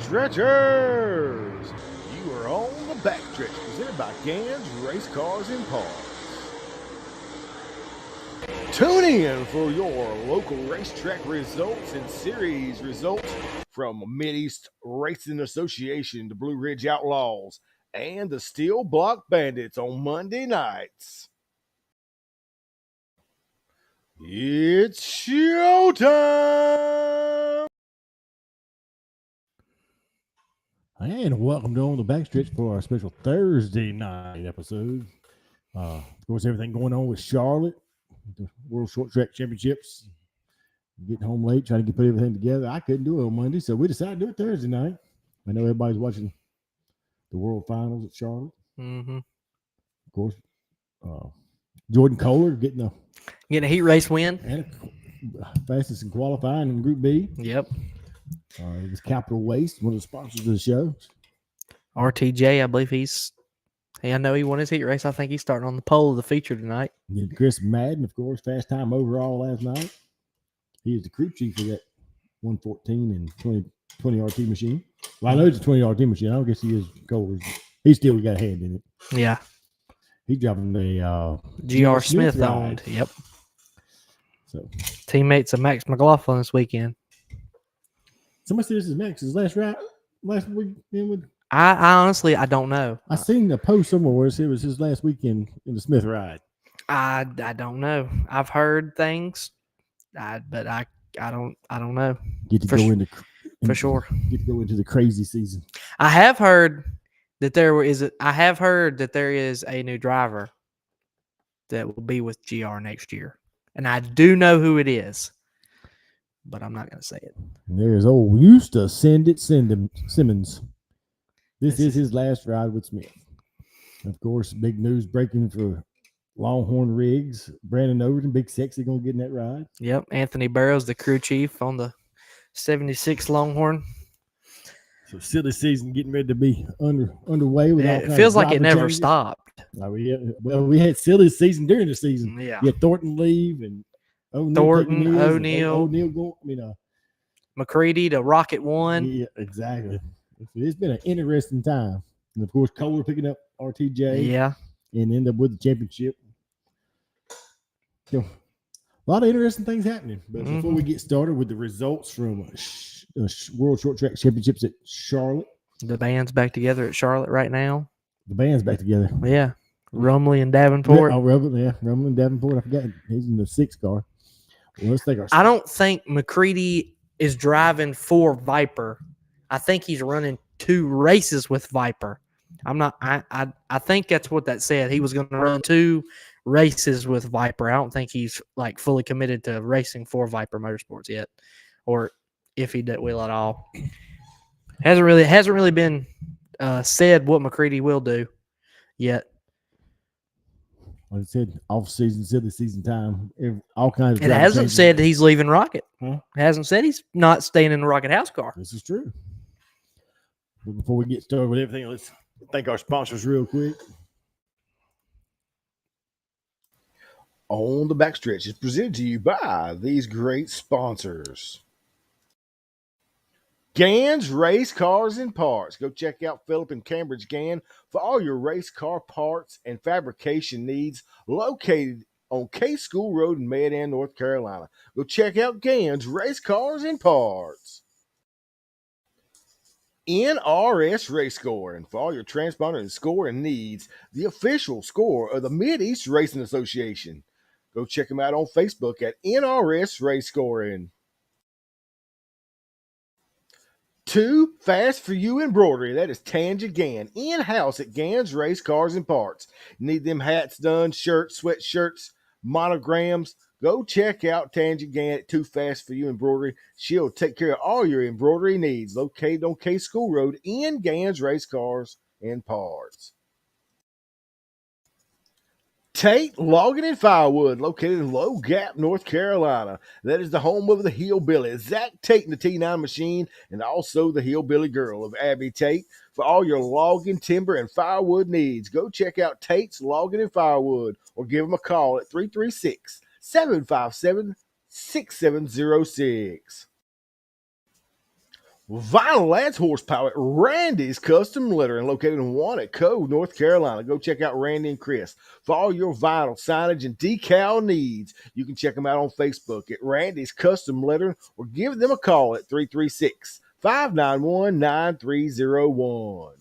Backstretchers! You are on the Backstretch, presented by Gans Race Cars and Parts. Tune in for your local racetrack results and series results from Mid-East Racing Association, the Blue Ridge Outlaws, and the Steel Block Bandits on Monday nights. It's showtime! And welcome to On the Backstretch for our special Thursday night episode. Of course, everything going on with Charlotte, the World Short Track Championships. Getting home late, trying to put everything together. I couldn't do it on Monday, so we decided to do it Thursday night. I know everybody's watching the World Finals at Charlotte. Mm-hmm. Of course, Jordan Kohler getting a heat race win. And fastest in qualifying in Group B. Yep. It was Capital Waste, one of the sponsors of the show. RTJ, I believe I know he won his heat race. I think he's starting on the pole of the feature tonight. Yeah, Chris Madden, of course, fast time overall last night. He is the crew chief of that 114 and 20 RT machine. Well, I know it's a 20 RT machine. I don't guess he is Kohler's. He still got a hand in it. Yeah. He's driving the GR Smith owned. Yep. So teammates of Max McLaughlin this weekend. Somebody said this is Max's last weekend with. I honestly don't know. I seen a post somewhere where it said it was his last weekend in the Smith ride. I don't know. I've heard things, but I don't know. Get to go into for sure. Get to go into the crazy season. I have heard that there is a new driver that will be with GR next year, and I do know who it is, but I'm not going to say it. And there's old used to Simmons. This is his last ride with Smith. Of course, big news breaking for Longhorn Rigs. Brandon Overton, Big Sexy, going to get in that ride. Yep, Anthony Barrows, the crew chief on the 76 Longhorn. So silly season getting ready to be underway. With it feels like it never stopped. We had silly season during the season. Yeah, you had Thornton leave and O'Neal going. McCready to Rocket One. Yeah, exactly. It's been an interesting time. And of course, Kohler picking up RTJ. Yeah. And end up with the championship. So, a lot of interesting things happening. But before we get started with the results from World Short Track Championships at Charlotte. The band's back together at Charlotte right now. The band's back together. Yeah. Rumley and Davenport. Rumley and Davenport. I forgot. He's in the 6 car. Well, let's take our I don't think McCready is driving for Viper. I think he's running 2 races with Viper. I think that's what that said. He was going to run 2 races with Viper. I don't think he's like fully committed to racing for Viper Motorsports yet, or if he will at all. Hasn't really been said what McCready will do yet. Like I said, off season, silly season time, all kinds of. It hasn't said he's leaving Rocket. Huh? It hasn't said he's not staying in the Rocket House car. This is true. But before we get started with everything, let's thank our sponsors real quick. On the Backstretch is presented to you by these great sponsors. Gans Race Cars and Parts. Go check out Philip and Cambridge Gann for all your race car parts and fabrication needs, located on K School Road in Mayodan, North Carolina. Go check out Gans Race Cars and Parts. NRS Race Scoring for all your transponder and scoring needs, the official score of the Mid-East Racing Association. Go check them out on Facebook at NRS Race Scoring. 2 Fast For You Embroidery. That is Tanja Gann, in-house at Gans Race Cars and Parts. Need them hats done, shirts, sweatshirts, monograms. Go check out Tanja Gann at 2 Fast For You Embroidery. She'll take care of all your embroidery needs. Located on K School Road in Gans Race Cars and Parts. Tate Logging and Firewood, located in Low Gap, North Carolina. That is the home of the Hillbilly, Zach Tate and the T9 Machine, and also the Hillbilly Girl of Abby Tate. For all your logging, timber, and firewood needs, go check out Tate's Logging and Firewood or give them a call at 336-757-6706. Vinyl adds horsepower at Randy's Custom Lettering, located in one at Cove, North Carolina. Go check out Randy and Chris for all your vinyl signage and decal needs. You can check them out on Facebook at Randy's Custom Lettering or give them a call at 336 591 9301.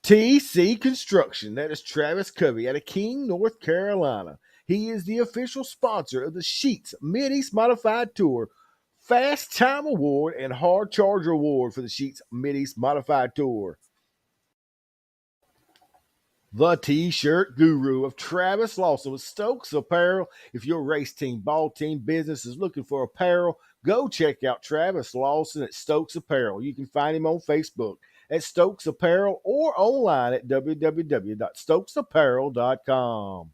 TC Construction, that is Travis Covey out of King, North Carolina. He is the official sponsor of the Sheets Mid-East Modified Tour, Fast Time Award, and Hard Charger Award for the Sheets Mid-East Modified Tour. The T-shirt guru of Travis Lawson with Stokes Apparel. If your race team, ball team, business is looking for apparel, go check out Travis Lawson at Stokes Apparel. You can find him on Facebook at Stokes Apparel or online at www.stokesapparel.com.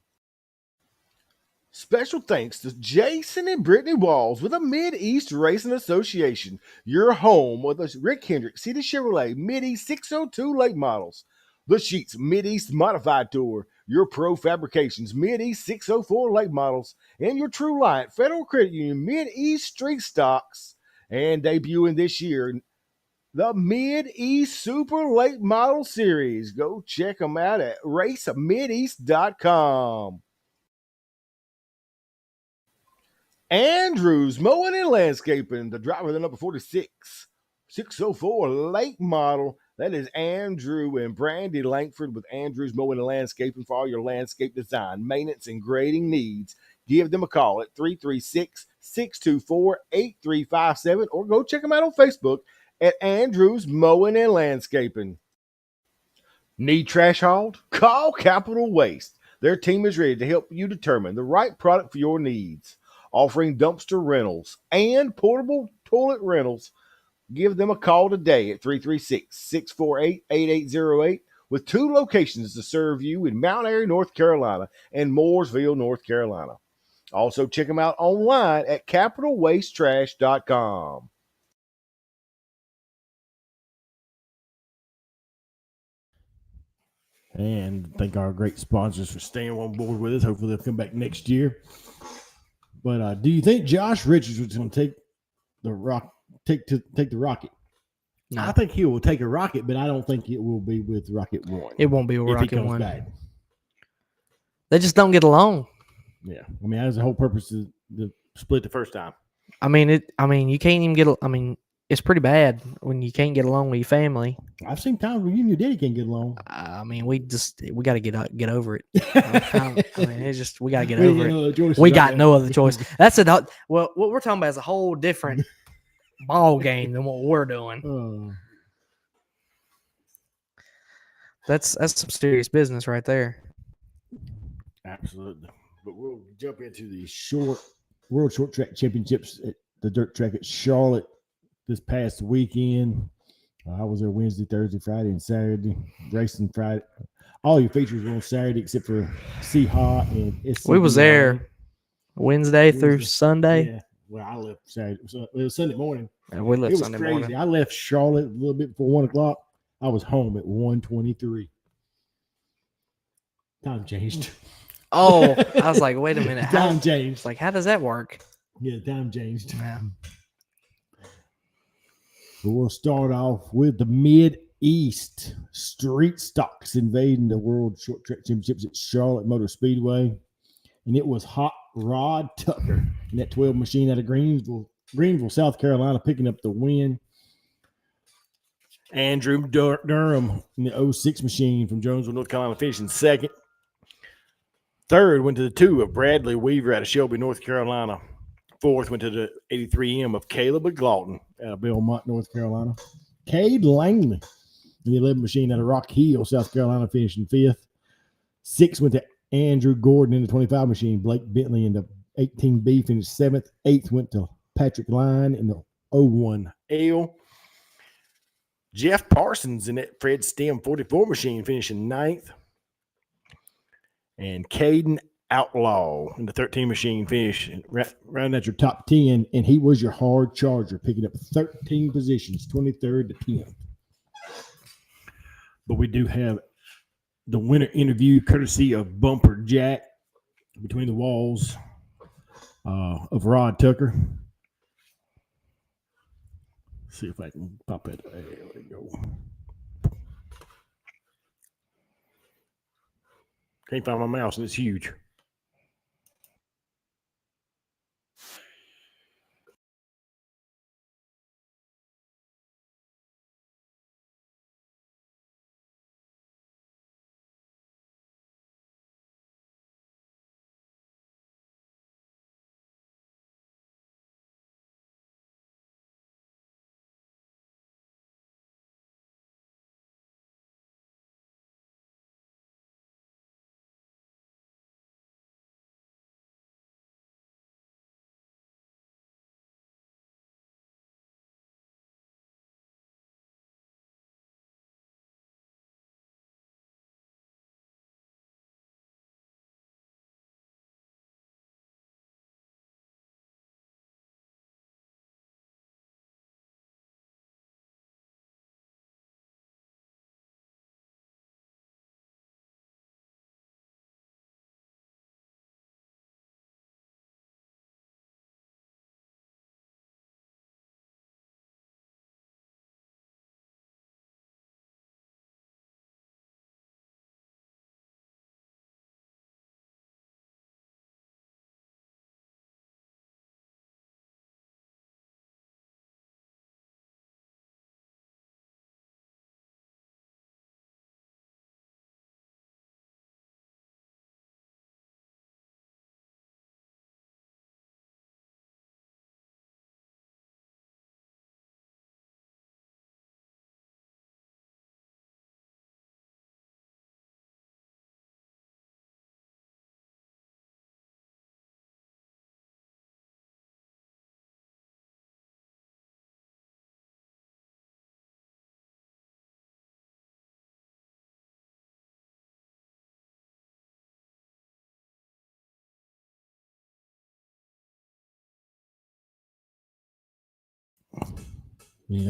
Special thanks to Jason and Brittany Walls with the Mid-East Racing Association, your home with the Rick Hendricks City Chevrolet Mid-East 602 late models. The Sheets Mid-East Modified Tour, your Pro Fabrications Mid-East 604 late models, and your True Light Federal Credit Union Mid-East Street Stocks. And debuting this year, the Mid-East Super Late Model Series. Go check them out at racemideast.com. Andrews Mowing and Landscaping, the driver of the number 46, 604 late model. That is Andrew and Brandy Langford with Andrews Mowing and Landscaping for all your landscape design, maintenance, and grading needs. Give them a call at 336-624-8357 or go check them out on Facebook at Andrews Mowing and Landscaping. Need trash hauled? Call Capital Waste. Their team is ready to help you determine the right product for your needs. Offering dumpster rentals and portable toilet rentals. Give them a call today at 336-648-8808 with 2 locations to serve you in Mount Airy, North Carolina and Mooresville, North Carolina. Also check them out online at capitalwastetrash.com. And thank our great sponsors for staying on board with us. Hopefully they'll come back next year. But do you think Josh Richards was going to take the rocket? No, I think he will take a rocket, but I don't think it will be with Rocket One. it won't be with if he Rocket comes One. back. They just don't get along. Yeah, I mean that was the whole purpose to split the first time. I mean, you can't even get. I mean, it's pretty bad when you can't get along with your family. I've seen times when you and your daddy can't get along. I mean, we got to get over it. I mean, it's just we got to get over it. We got no other choice. That's well, what we're talking about is a whole different ball game than what we're doing. That's some serious business right there. Absolutely. But we'll jump into the World Short Track Championships at the dirt track at Charlotte this past weekend. I was there Wednesday, Thursday, Friday, and Saturday. Racing Friday. All your features were on Saturday except for C-Ha and SCB. We was there Wednesday through Sunday. Yeah. Well, I left Saturday. It was Sunday morning. And we left It was Sunday crazy. morning. I left Charlotte a little bit before 1 o'clock. I was home at 1:23. Time changed. Oh, I was like, wait a minute. Time changed. It's like, how does that work? Yeah, time changed. Yeah. But we'll start off with the Mid-East Street Stocks invading the World Short Track Championships at Charlotte Motor Speedway. And it was Hot Rod Tucker in that 12 machine out of Greenville, South Carolina, picking up the win. Andrew Durham in the 06 machine from Jonesville, North Carolina, finishing second. Third went to the 2 of Bradley Weaver out of Shelby, North Carolina. Fourth went to the 83M of Caleb McLaughlin out of Belmont, North Carolina. Cade Langley in the 11 machine out of Rock Hill, South Carolina, finishing fifth. Sixth went to Andrew Gordon in the 25 machine. Blake Bentley in the 18B finished seventh. Eighth went to Patrick Line in the 01L. Jeff Parsons in that Fred Stem 44 machine finishing ninth. And Caden Outlaw in the 13 machine finish round at your top 10. And he was your hard charger, picking up 13 positions, 23rd to 10th. But we do have the winner interview courtesy of Bumper Jack between the walls of Rod Tucker. See if I can pop it. There we go. Can't find my mouse, and it's huge.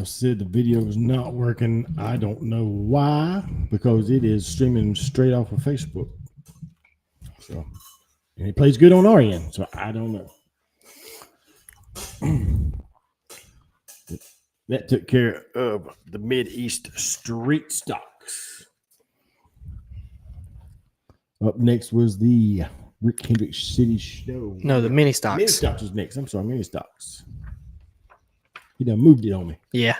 Sid, the video is not working. I don't know why, because it is streaming straight off of Facebook. So, and it plays good on our end, so I don't know. That took care of the Mid-East street stocks. Up next was the Rick Hendricks City Show. No, the mini stocks. Mini stocks was next. I'm sorry, mini stocks. He done moved it on me. Yeah.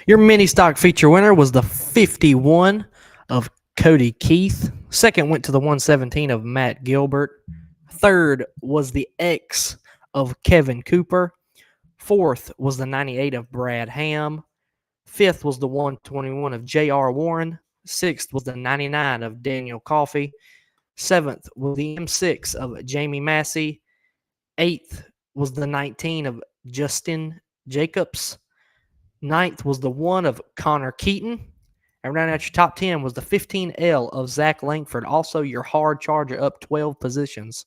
Your mini stock feature winner was the 51 of Cody Keith. Second went to the 117 of Matt Gilbert. Third was the X of Kevin Cooper. Fourth was the 98 of Brad Ham. Fifth was the 121 of J.R. Warren. Sixth was the 99 of Daniel Coffey. Seventh was the M6 of Jamie Massey. Eighth was the 19 of Justin Jacobs. Ninth was the 1 of Connor Keaton. And rounding out your top 10 was the 15L of Zach Langford. Also, your hard charger up 12 positions.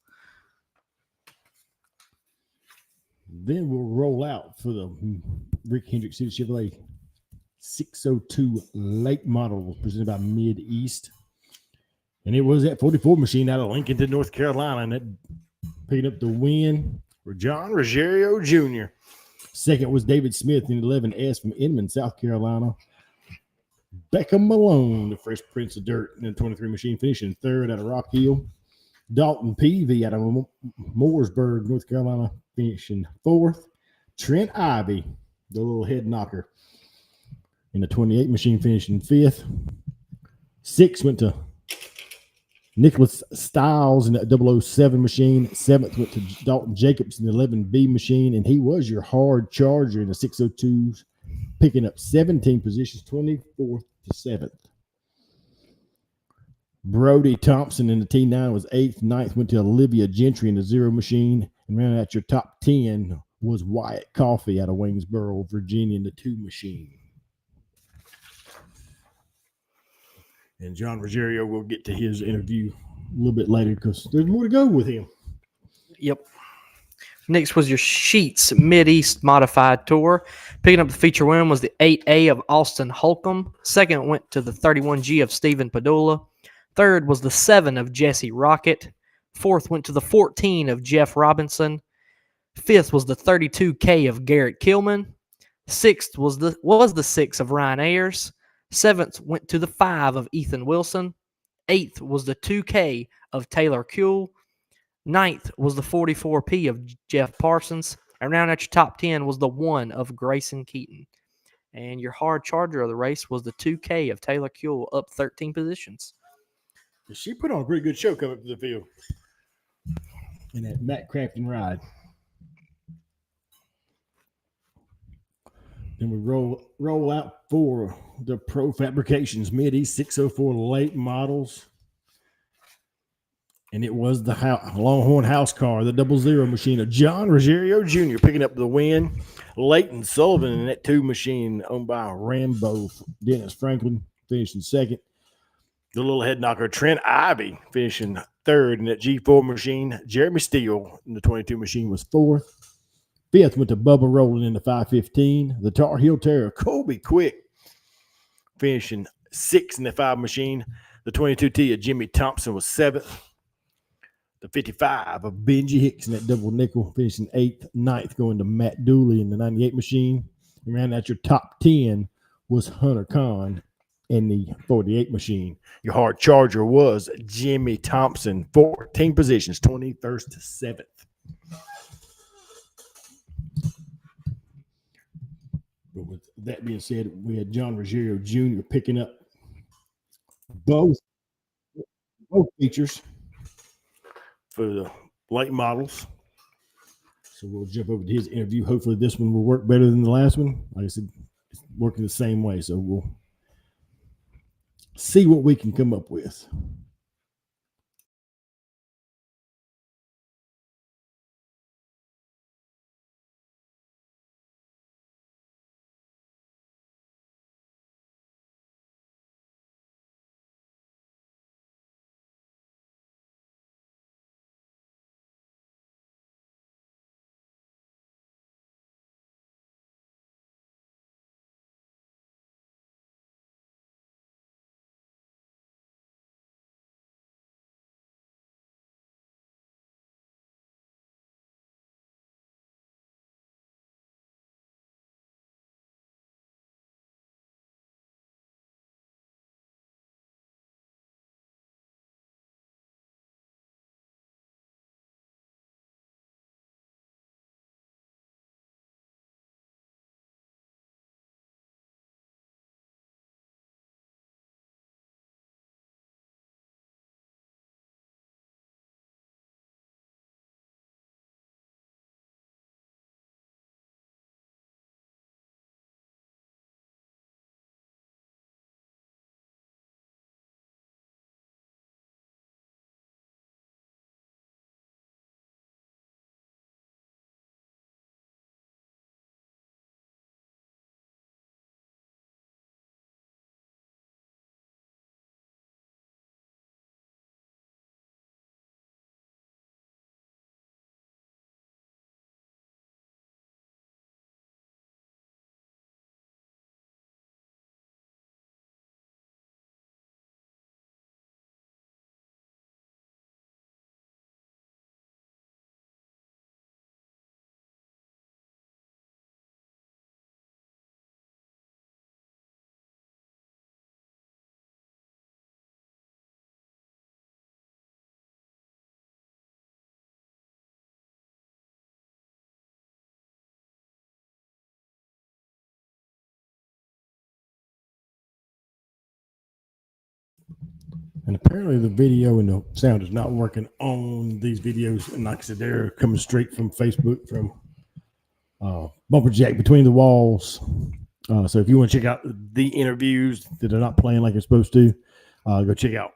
Then we'll roll out for the Rick Hendricks City Chevrolet 602 late model presented by Mid-East. And it was that 44 machine out of Lincoln, North Carolina, and that picking up the win for John Ruggiero Jr. Second was David Smith in 11S from Inman, South Carolina. Beckham Malone, the Fresh Prince of Dirt, in the 23 machine, finishing third out of Rock Hill. Dalton Peavy out of Mooresburg, North Carolina, finishing fourth. Trent Ivy, the little head knocker, in the 28 machine, finishing fifth. Six went to Nicholas Stiles in the 007 machine. Seventh went to Dalton Jacobs in the 11B machine, and he was your hard charger in the 602s, picking up 17 positions, 24th to 7th. Brody Thompson in the T9 was 8th. 9th went to Olivia Gentry in the 0 machine, and rounding out your top 10 was Wyatt Coffey out of Waynesboro, Virginia in the 2 machine. And John Ruggiero, will get to his interview a little bit later because there's more to go with him. Yep. Next was your Sheets Mid-East Modified Tour. Picking up the feature win was the 8A of Austin Holcomb. Second went to the 31G of Stephen Padula. Third was the 7 of Jesse Rocket. Fourth went to the 14 of Jeff Robinson. Fifth was the 32K of Garrett Kilman. Sixth was the 6 of Ryan Ayers. Seventh went to the 5 of Ethan Wilson. Eighth was the 2K of Taylor Kuehl. Ninth was the 44P of Jeff Parsons. And round out your top 10 was the 1 of Grayson Keaton. And your hard charger of the race was the 2K of Taylor Kuehl, up 13 positions. She put on a pretty good show coming up to the field in that Matt Crafton ride. Then we roll out for the Pro Fabrications Mid-East 604 late models. And it was the Longhorn house car, the 00 machine of John Ruggiero Jr. picking up the win. Leighton Sullivan in that 2 machine owned by Rambo Dennis Franklin finishing second. The little head knocker Trent Ivy finishing third in that G4 machine. Jeremy Steele in the 22 machine was fourth. Fifth went to Bubba Rowland in the 515. The Tar Heel Terrier Colby Quick finishing sixth in the 5 machine. The 22T of Jimmy Thompson was seventh. The 55 of Benji Hicks in that double nickel finishing eighth. Ninth going to Matt Dooley in the 98 machine. And round out your top 10 was Hunter Kahn in the 48 machine. Your hard charger was Jimmy Thompson, 14 positions, 21st to 7th. But with that being said, we had John Ruggiero Jr. picking up both features for the late models. So we'll jump over to his interview. Hopefully this one will work better than the last one. Like I said, it's working the same way. So we'll see what we can come up with. And apparently the video and the sound is not working on these videos. And like I said, they're coming straight from Facebook from Bumper Jack Between the Walls. So if you want to check out the interviews that are not playing like they're supposed to, go check out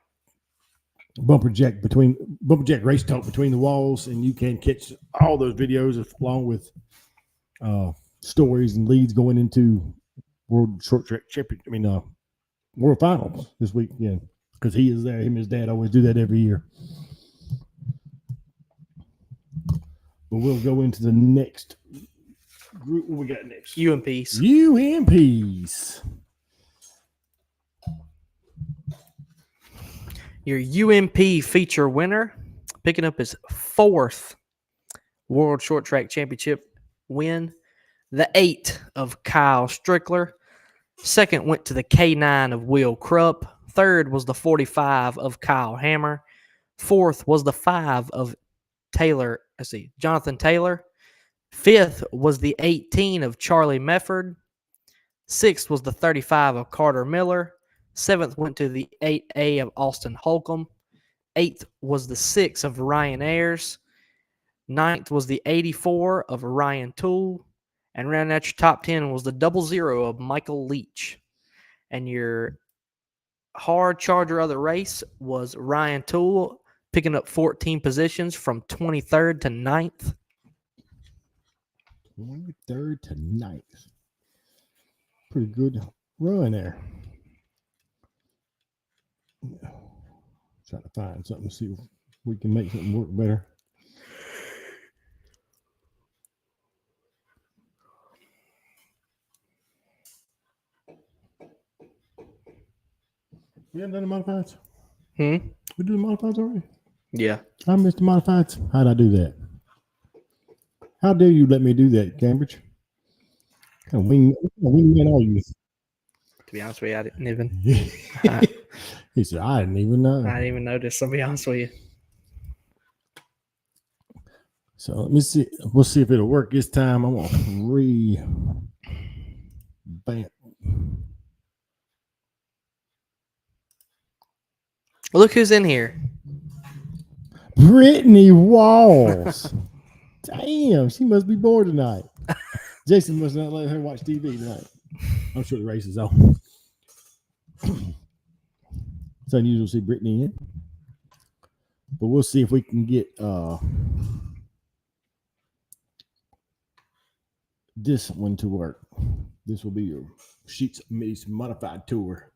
Bumper Jack Race Talk Between the Walls, and you can catch all those videos along with stories and leads going into World Short Track Championship. World Finals this week. Yeah, because he is there. Him and his dad always do that every year. But we'll go into the next group. What we got next? UMPs. UMPs. Your UMP feature winner, picking up his fourth World Short Track Championship win. The 8 of Kyle Strickler. Second went to the K9 of Will Krupp. Third was the 45 of Kyle Hammer. Fourth was the 5 of Jonathan Taylor. Fifth was the 18 of Charlie Mefford. Sixth was the 35 of Carter Miller. Seventh went to the 8A of Austin Holcomb. Eighth was the 6 of Ryan Ayers. Ninth was the 84 of Ryan Toole. And rounding out your top 10 was the 00 of Michael Leach. And your hard charger of the race was Ryan Toole, picking up 14 positions from 23rd to 9th. 23rd to 9th. Pretty good run there. Trying to find something, see if we can make something work better. We haven't done the modifieds? We do the modifieds already? Yeah. I missed the modifieds. How'd I do that? How dare you let me do that, Cambridge? Wing man are you? To be honest with you, I didn't even. He said, I didn't even know. I didn't even notice. I'll be honest with you. So let me see. We'll see if it'll work this time. I'm gonna revamp. Look who's in here. Brittany Walls. Damn, she must be bored tonight. Jason must not let her watch TV tonight. I'm sure the race is on. It's unusual to see Brittany in. But we'll see if we can get this one to work. This will be your Sheets Mix Modified Tour.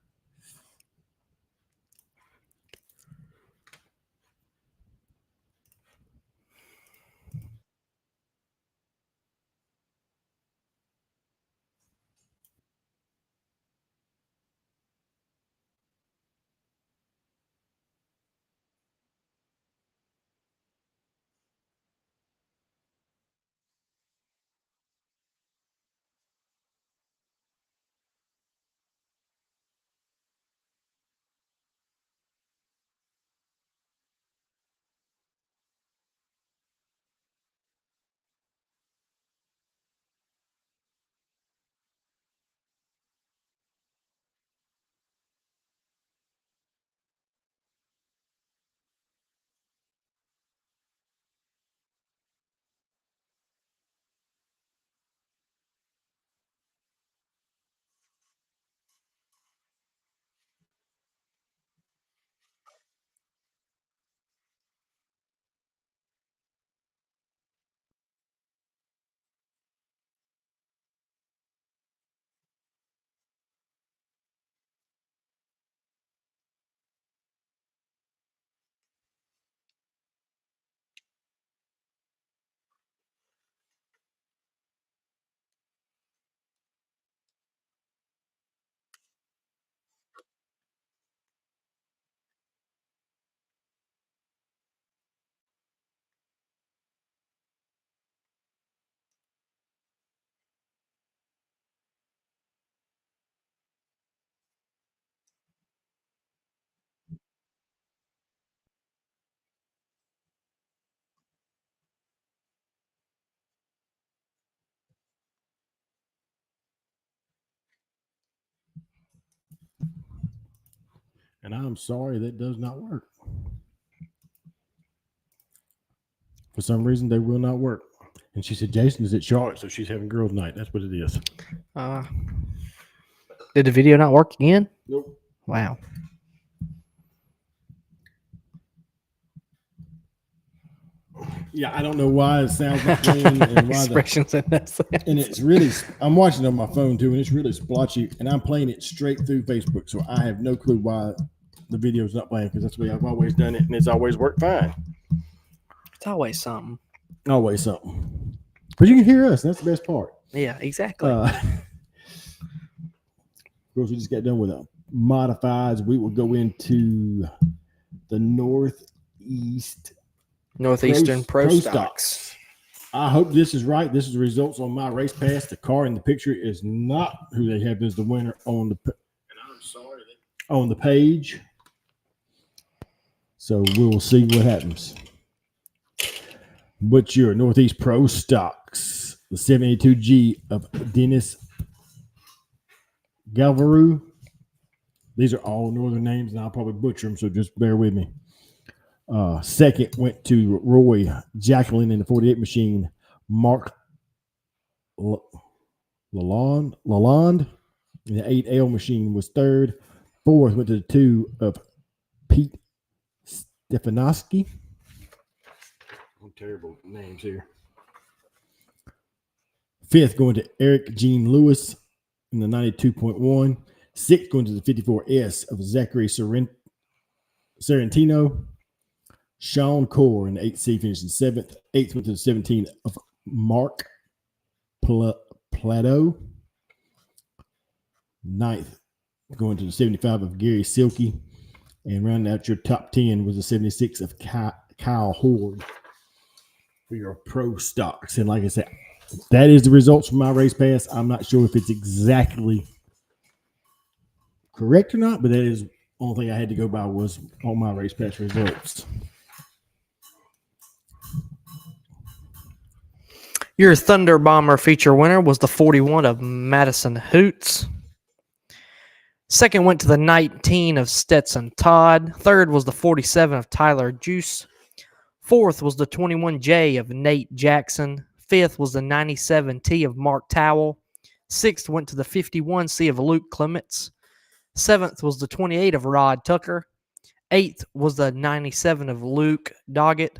And I'm sorry that does not work. For some reason, they will not work. And she said, Jason is at Charlotte, so she's having girls' night. That's what it is. Did the video not work again? Nope. Wow. Yeah, I don't know why it sounds like rain and why Expressions in that sense. and it's really, I'm watching on my phone too, and it's really splotchy, and I'm playing it straight through Facebook, so I have no clue why the video's not playing, because that's the way I've always done it, and it's always worked fine. It's always something. Always something. But you can hear us, and that's the best part. Yeah, exactly. Of course, we just got done with modifieds. We will go into the Northeastern Northeastern Pro Pro Stocks. I hope this is right. This is the results on my race pass. The car in the picture is not who they have as the winner on the. And I'm sorry. On the page. So we'll see what happens. But your Northeast Pro Stocks, the 72G of Dennis Galvarou. These are all northern names, and I'll probably butcher them, so just bear with me. Second went to Roy Jacqueline in the 48 machine. Mark Lalonde in the 8L machine was third. Fourth went to the 2 of Pete Stefanowski. Terrible names here. Fifth going to Eric Gene Lewis in the 92.1. Sixth going to the 54S of Zachary Sorrentino. Sean Core in the 8C finishing seventh. Eighth went to the 17 of Mark Plateau. Ninth going to the 75 of Gary Silkey. And rounding out your top 10 was the 76 of Kyle Horde. For your pro stocks. And like I said, that is the results from my race pass. I'm not sure if it's exactly correct or not, but that is the only thing I had to go by was on my race pass results. Your Thunder Bomber feature winner was the 41 of Madison Hoots. Second went to the 19 of Stetson Todd. Third was the 47 of Tyler Juice. Fourth was the 21J of Nate Jackson. Fifth was the 97T of Mark Towell. Sixth went to the 51C of Luke Clements. Seventh was the 28 of Rod Tucker. Eighth was the 97 of Luke Doggett.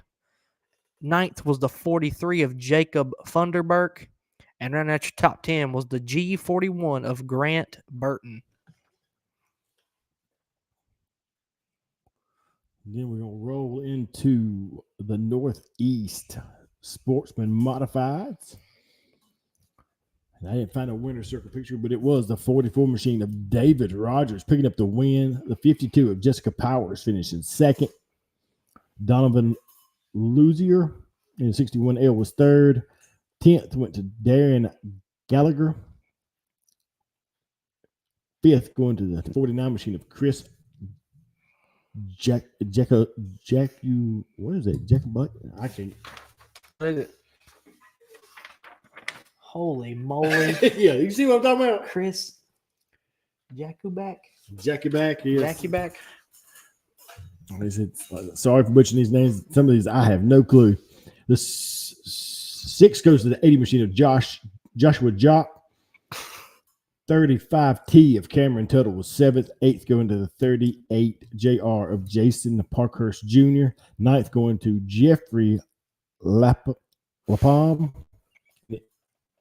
Ninth was the 43 of Jacob Funderburk. And right at your top 10 was the G41 of Grant Burton. Then we're going to roll into the Northeast Sportsman Modifieds. And I didn't find a winner circle picture, but it was the 44 machine of David Rogers picking up the win. The 52 of Jessica Powers finishing second. Donovan Luzier in the 61L was third. 10th went to Darren Gallagher. Fifth going to the 49 machine of Chris Jack, you what is it? Jack Buck? I can't. Holy moly. Yeah, you see what I'm talking about? Chris Jakubak. Jackie back. Yes. Jackie back. Sorry for butchering these names. Some of these I have no clue. The sixth goes to the 80 machine of Joshua Jock. 35T of Cameron Tuttle was seventh. Eighth going to the 38 JR of Jason Parkhurst Jr. Ninth going to Jeffrey Lapalm.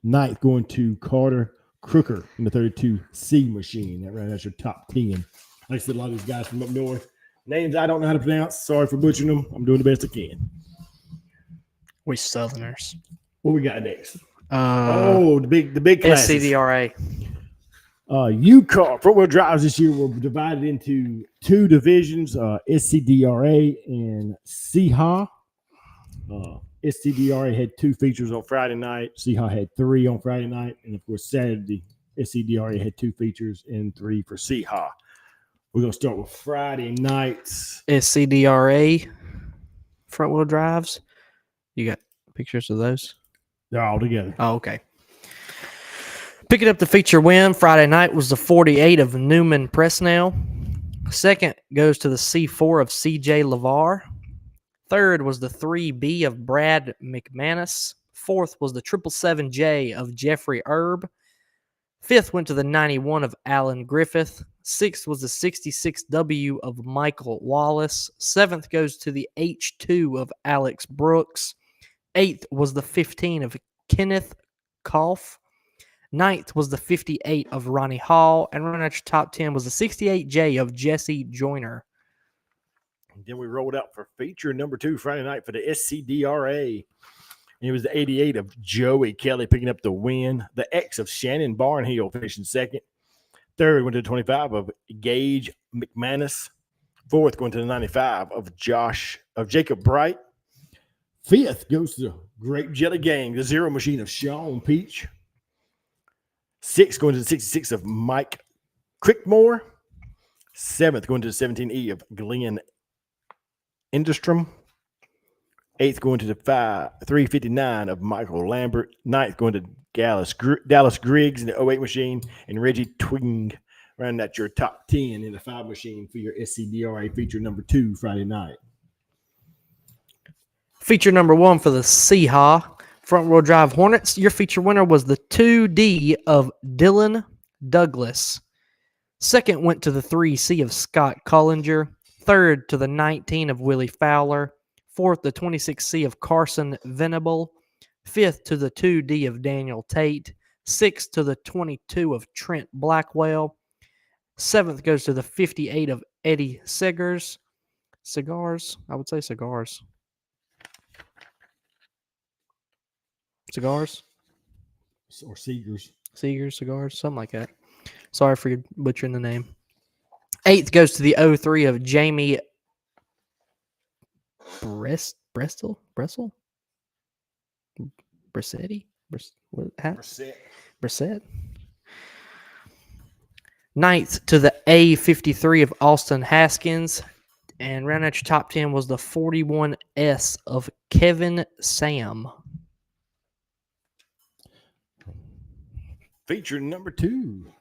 Ninth going to Carter Crooker in the 32C machine. That ran out your top 10. Like I said, a lot of these guys from up north. Names I don't know how to pronounce. Sorry for butchering them. I'm doing the best I can. We Southerners. What we got next? The big classes. SCDRA. UCAR front-wheel drives this year were divided into two divisions, SCDRA and CHA. SCDRA had 2 features on Friday night. CHA had 3 on Friday night. And, of course, Saturday, SCDRA had 2 features and 3 for CHA. We're going to start with Friday nights. SCDRA front-wheel drives. You got pictures of those? They're all together. Oh, okay. Picking up the feature win Friday night was the 48 of Newman Presnell. Second goes to the C4 of CJ LeVar. Third was the 3B of Brad McManus. Fourth was the 777J of Jeffrey Erb. Fifth went to the 91 of Alan Griffith. Sixth was the 66W of Michael Wallace. Seventh goes to the H2 of Alex Brooks. Eighth was the 15 of Kenneth Koff. Ninth was the 58 of Ronnie Hall. And running at your top 10 was the 68J of Jesse Joyner. And then we rolled out for feature number 2 Friday night for the SCDRA. And it was the 88 of Joey Kelly picking up the win. The X of Shannon Barnhill finishing second. Third went to the 25 of Gage McManus. Fourth going to the 95 of Jacob Bright. Fifth goes to the Grape Jelly Gang, the Zero Machine of Sean Peach. Sixth going to the 66 of Mike Crickmore. Seventh going to the 17E of Glenn Endstrom. Eighth going to the 359 of Michael Lambert. Ninth going to Dallas Griggs in the 08 machine. And Reggie Twing. Rounding out your top 10 in the 5 machine for your SCDRA feature number 2 Friday night. Feature number 1 for the Seahawk front-wheel drive Hornets. Your feature winner was the 2D of Dylan Douglas. Second went to the 3C of Scott Cullinger. Third to the 19 of Willie Fowler. Fourth, the 26C of Carson Venable. Fifth to the 2D of Daniel Tate. Sixth to the 22 of Trent Blackwell. Seventh goes to the 58 of Eddie Cigars. I would say cigars. Cigars? Or Seegers. Cigars, something like that. Sorry for butchering the name. Eighth goes to the 03 of Jamie Bristol? Brissetti? Brissett? Ninth to the A53 of Austin Haskins. And round out your top 10 was the 41S of Kevin Sam. Feature number 2. Is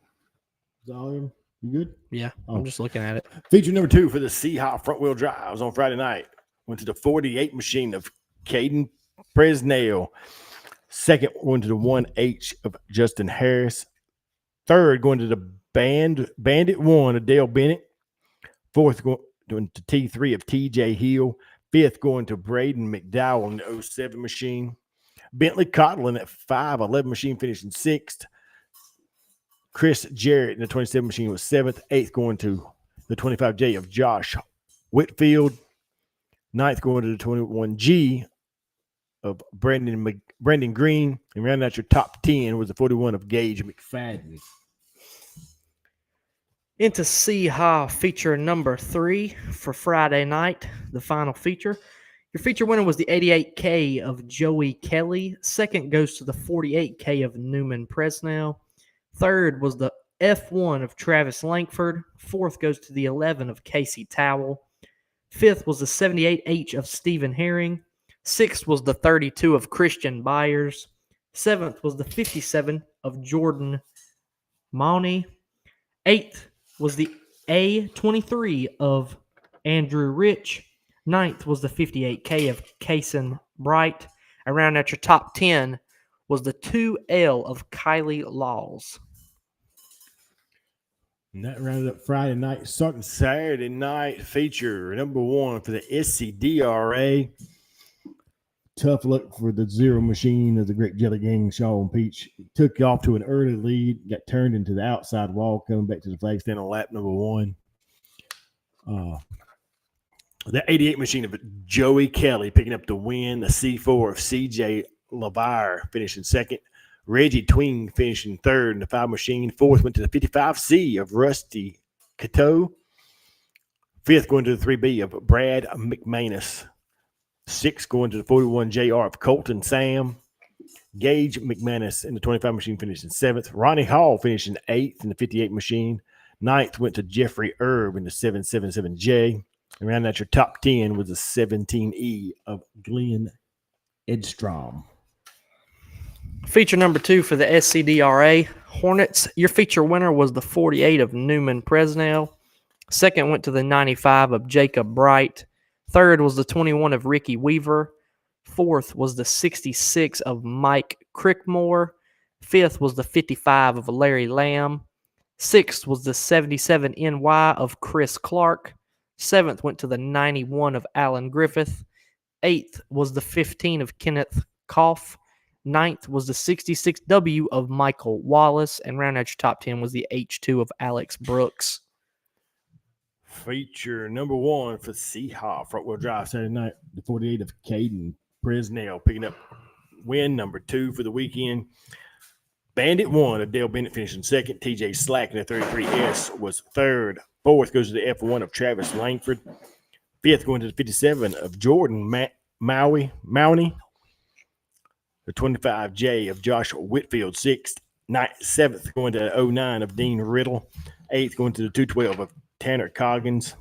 that all of them? You good? Yeah, I'm just looking at it. Feature number 2 for the Seahawk front-wheel drives on Friday night. Went to the 48 machine of Caden Presnell. Second went to the 1H of Justin Harris. Third going to the Bandit 1 of Dale Bennett. Fourth going to T3 of TJ Hill. Fifth going to Braden McDowell in the 07 machine. Bentley Cotlin at 511 machine finishing sixth. Chris Jarrett in the 27 machine was seventh. Eighth going to the 25J of Josh Whitfield. Ninth going to the 21G of Brandon Green. And rounding out your top 10 was the 41 of Gage McFadden. Into C-Ha feature number 3 for Friday night, the final feature. Your feature winner was the 88K of Joey Kelly. Second goes to the 48K of Newman Presnell. Third was the F1 of Travis Langford. Fourth goes to the 11 of Casey Towell. Fifth was the 78H of Stephen Herring. Sixth was the 32 of Christian Byers. Seventh was the 57 of Jordan Mauney. Eighth was the A23 of Andrew Rich. Ninth was the 58K of Kason Bright. Around at your top 10 was the 2L of Kylie Laws. And that rounded up Friday night. Starting Saturday night feature number 1 for the SCDRA. Tough luck for the Zero Machine of the Great Jelly Gang, Sean Peach. Took off to an early lead, got turned into the outside wall, coming back to the flag stand on lap number 1. The 88 machine of Joey Kelly picking up the win. The C4 of CJ LeVire finishing second. Reggie Twing finishing third in the 5 machine. Fourth went to the 55C of Rusty Cateau. Fifth going to the 3B of Brad McManus. Sixth going to the 41JR of Colton Sam. Gage McManus in the 25 machine finishing seventh. Ronnie Hall finishing eighth in the 58 machine. Ninth went to Jeffrey Erb in the 777J. And round out your top 10 was the 17E of Glenn Edstrom. Feature number 2 for the SCDRA Hornets. Your feature winner was the 48 of Newman Presnell. Second went to the 95 of Jacob Bright. Third was the 21 of Ricky Weaver. Fourth was the 66 of Mike Crickmore. Fifth was the 55 of Larry Lamb. Sixth was the 77 NY of Chris Clark. Seventh went to the 91 of Alan Griffith. Eighth was the 15 of Kenneth Koff. Ninth was the 66W of Michael Wallace. And round out your top 10 was the H2 of Alex Brooks. Feature number 1 for Seahawk front-wheel drive Saturday night. The 48 of Caden Presnell picking up win number 2 for the weekend. Bandit 1 of Dale Bennett finishing second. TJ Slack in the 33S was third. Fourth goes to the F1 of Travis Langford. Fifth going to the 57 of Jordan Mowney. The 25J of Josh Whitfield, 6th. 7th going to 09 of Dean Riddle. 8th going to the 212 of Tanner Coggins.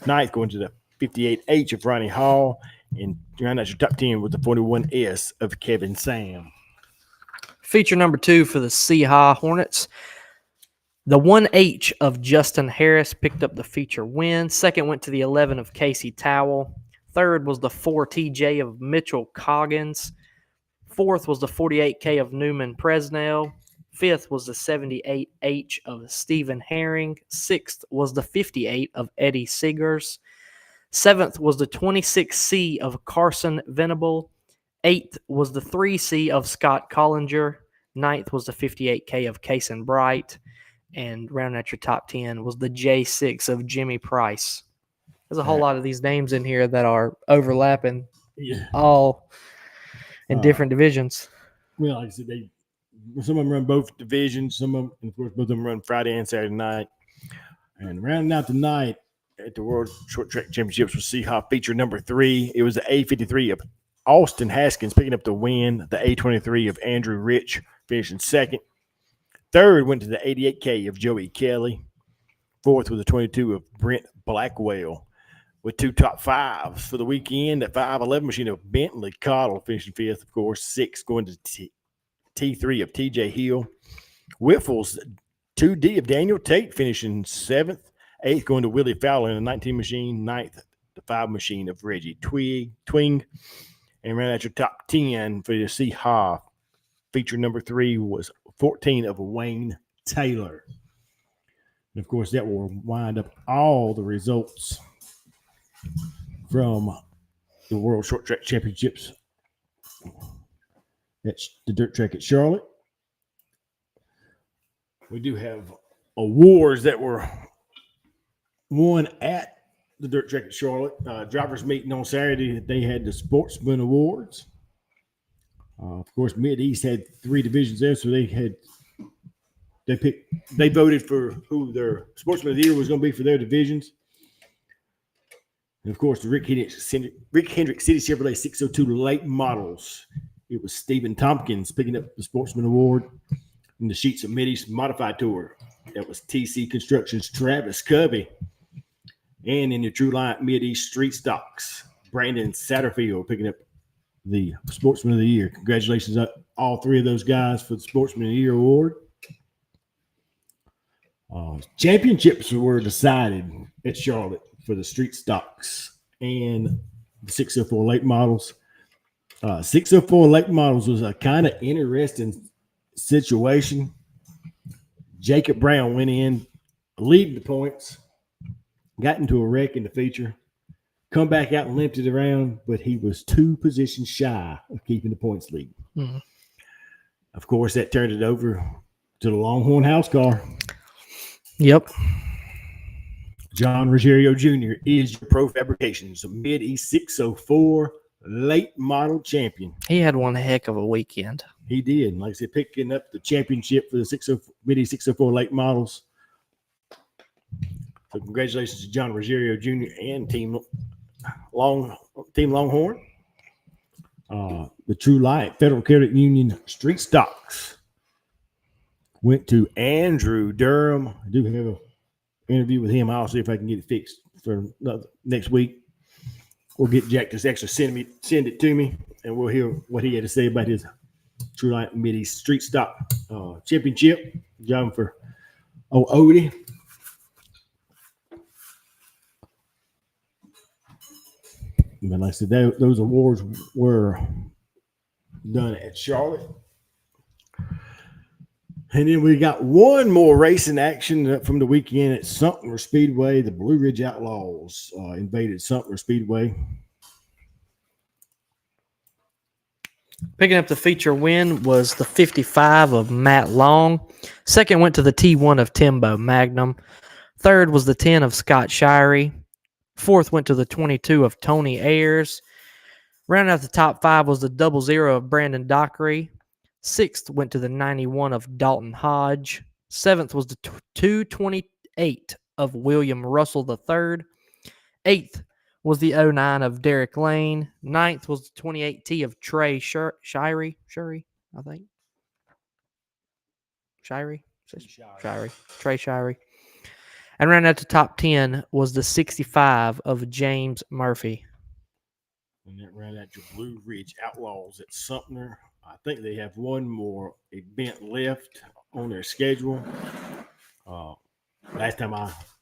9th going to the 58H of Ronnie Hall. And round out your top 10 with the 41S of Kevin Sam. Feature number 2 for the Seahawks Hornets. The 1H of Justin Harris picked up the feature win. Second went to the 11 of Casey Towell. Third was the 4TJ of Mitchell Coggins. Fourth was the 48K of Newman Presnell. Fifth was the 78H of Stephen Herring. Sixth was the 58 of Eddie Seegers. Seventh was the 26C of Carson Venable. Eighth was the 3C of Scott Collinger. Ninth was the 58K of Kason Bright. And rounding out your top 10 was the J6 of Jimmy Price. There's a whole lot of these names in here that are overlapping, all in different divisions. Well, like I said, some of them run both divisions. Some of them, and of course, both of them run Friday and Saturday night. And rounding out the night at the World Short Track Championships with Seahawks feature number 3. It was the A53 of Austin Haskins picking up the win. The A23 of Andrew Rich finishing second. Third went to the 88K of Joey Kelly. Fourth was the 22 of Brent Blackwell. With 2 top 5s for the weekend, that 511 machine of Bentley Cottle finishing 5th, of course. 6th going to T3 of TJ Hill. Whiffles 2D of Daniel Tate finishing 7th. 8th going to Willie Fowler in the 19 machine. 9th, the 5 machine of Reggie Twing. And ran out your top 10 for the Seahawks. Feature number 3 was 14 of Wayne Taylor. And, of course, that will wind up all the results from the World Short Track Championships at the dirt track at Charlotte. We do have awards that were won at the dirt track at Charlotte. Drivers meeting on Saturday, they had the Sportsman Awards. Of course, Mid-East had 3 divisions there, so they voted for who their Sportsman of the Year was going to be for their divisions. And, of course, the Rick Hendrick City Chevrolet 602 late models. It was Stephen Tompkins picking up the Sportsman Award. In the Sheets of Mid-East Modified Tour, that was TC Construction's Travis Covey. And in the True Line Mid-East Street Stocks, Brandon Satterfield picking up the Sportsman of the Year. Congratulations to all 3 of those guys for the Sportsman of the Year award. Championships were decided at Charlotte for the street stocks and the 604 late models. 604 late models was a kind of interesting situation. Jacob Brown went in, leading the points, got into a wreck in the feature, come back out and limped it around, but he was 2 positions shy of keeping the points lead. Mm-hmm. Of course, that turned it over to the Longhorn House car. Yep. John Ruggiero Jr. is your Pro Fabrications Mid-East 604 late model champion. He had one heck of a weekend. He did. Like I said, picking up the championship for the Mid-East 604 late models. So congratulations to John Ruggiero Jr. and Team Longhorn. The True Light Federal Credit Union Street Stocks went to Andrew Durham. I do have an interview with him. I'll see if I can get it fixed for next week. We'll get Jack to actually send it to me, and we'll hear what he had to say about his True Light Mid-East Street Stock Championship. Job for Odie. But like I said, those awards were done at Charlotte. And then we got one more racing action from the weekend at Sumter Speedway. The Blue Ridge Outlaws invaded Sumter Speedway. Picking up the feature win was the 55 of Matt Long. Second went to the T1 of Timbo Magnum. Third was the 10 of Scott Shirey. Fourth went to the 22 of Tony Ayers. Rounding out the top 5 was the 00 of Brandon Dockery. Sixth went to the 91 of Dalton Hodge. Seventh was the 228 of William Russell III. Eighth was the '09 of Derek Lane. 9th was the 28 T of Trey Shirey, I think. Shirey? Trey Shirey. And round out the top 10 was the 65 of James Murphy. And that ran out your Blue Ridge Outlaws at Sumter. I think they have one more event left on their schedule. Last time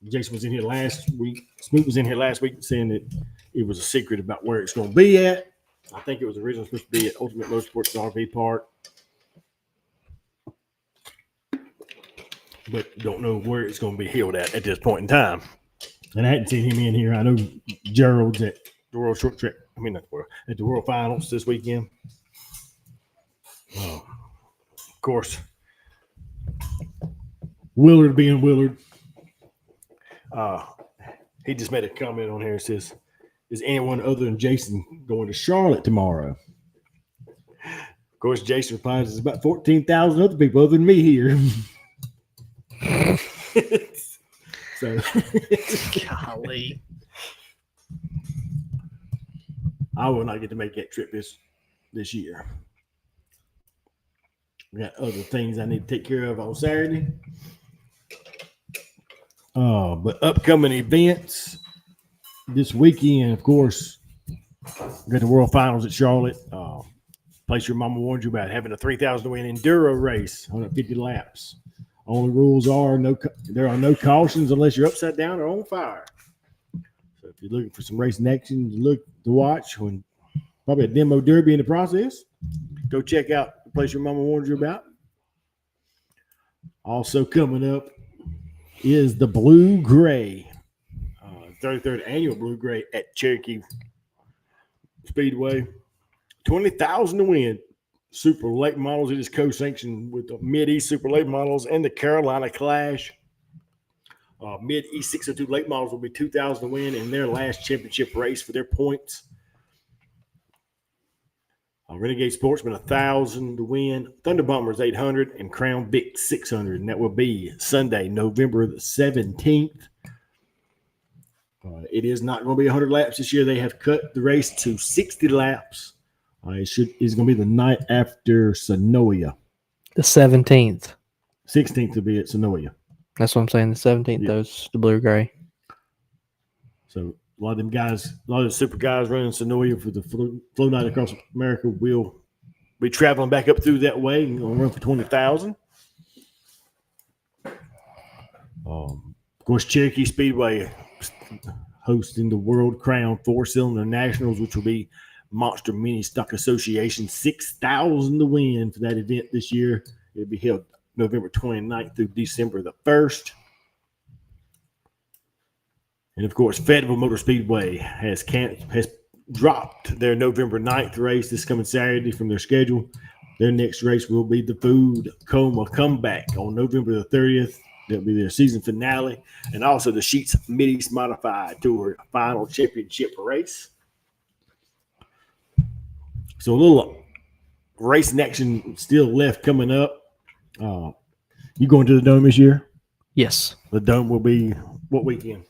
Jason was in here last week, Smoot was in here last week saying that it was a secret about where it's going to be at. I think it was originally supposed to be at Ultimate Motorsports RV Park, but don't know where it's going to be held at this point in time. And I hadn't seen him in here. I know Gerald's at the World Short Track. I mean, not the World, at the World Finals this weekend. Of course, Willard being Willard. He just made a comment on here. It says, is anyone other than Jason going to Charlotte tomorrow? Of course, Jason replies, there's about 14,000 other people other than me here. So, Golly. I will not get to make that trip this year. We got other things I need to take care of on Saturday. But upcoming events this weekend, of course, we got the World Finals at Charlotte. Place your mama warned you about having a 3,000 to win enduro race, 150 laps. Only rules are there are no cautions unless you're upside down or on fire. So if you're looking for some racing action to watch, when probably a demo derby in the process, go check out the place your mama warned you about. Also coming up is the Blue Gray, 33rd annual Blue Gray at Cherokee Speedway. 20,000 to win. Super late models. It is co-sanctioned with the Mid-East Super Late models and the Carolina Clash. Mid-East 602 late models will be 2,000 to win in their last championship race for their points. Renegade Sportsman 1,000 to win. Thunder Bombers 800 and Crown Vic 600, and that will be Sunday, November the 17th. It is not going to be 100 laps this year. They have cut the race to 60 laps. It's going to be the night after Sonoya. The 17th. 16th will be at Sonoya. That's what I'm saying. The 17th, those the Blue Gray. So a lot of them guys, a lot of the super guys running Sonoya for the flow night across America will be traveling back up through that way and going to run for 20,000. Of course, Cherokee Speedway hosting the World Crown 4-Cylinder Nationals, which will be Monster Mini Stock Association 6,000 to win for that event this year. It'll be held November 29th through December the 1st. And of course, Fayetteville Motor Speedway has dropped their November 9th race this coming Saturday from their schedule. Their next race will be the Food Coma Comeback on November the 30th. That'll be their season finale. And also the Sheets Mid-East Modified Tour final championship race. So a little racing action still left coming up. You going to the Dome this year? Yes. The Dome will be what weekend?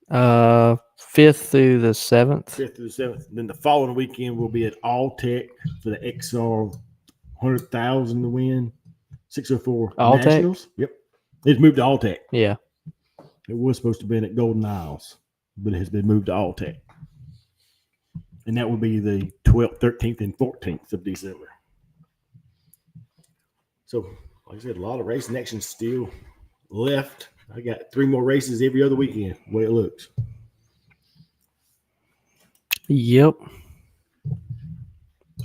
5th through the 7th. 5th through the 7th. Then the following weekend will be at All Tech for the XR 100,000 to win. 604 All Nationals. Tech? Yep. It's moved to All Tech. Yeah. It was supposed to be at Golden Isles, but it has been moved to All Tech. And that will be the 12th, 13th, and 14th of December. So, like I said, a lot of racing action still left. I got 3 more races every other weekend, the way it looks. Yep.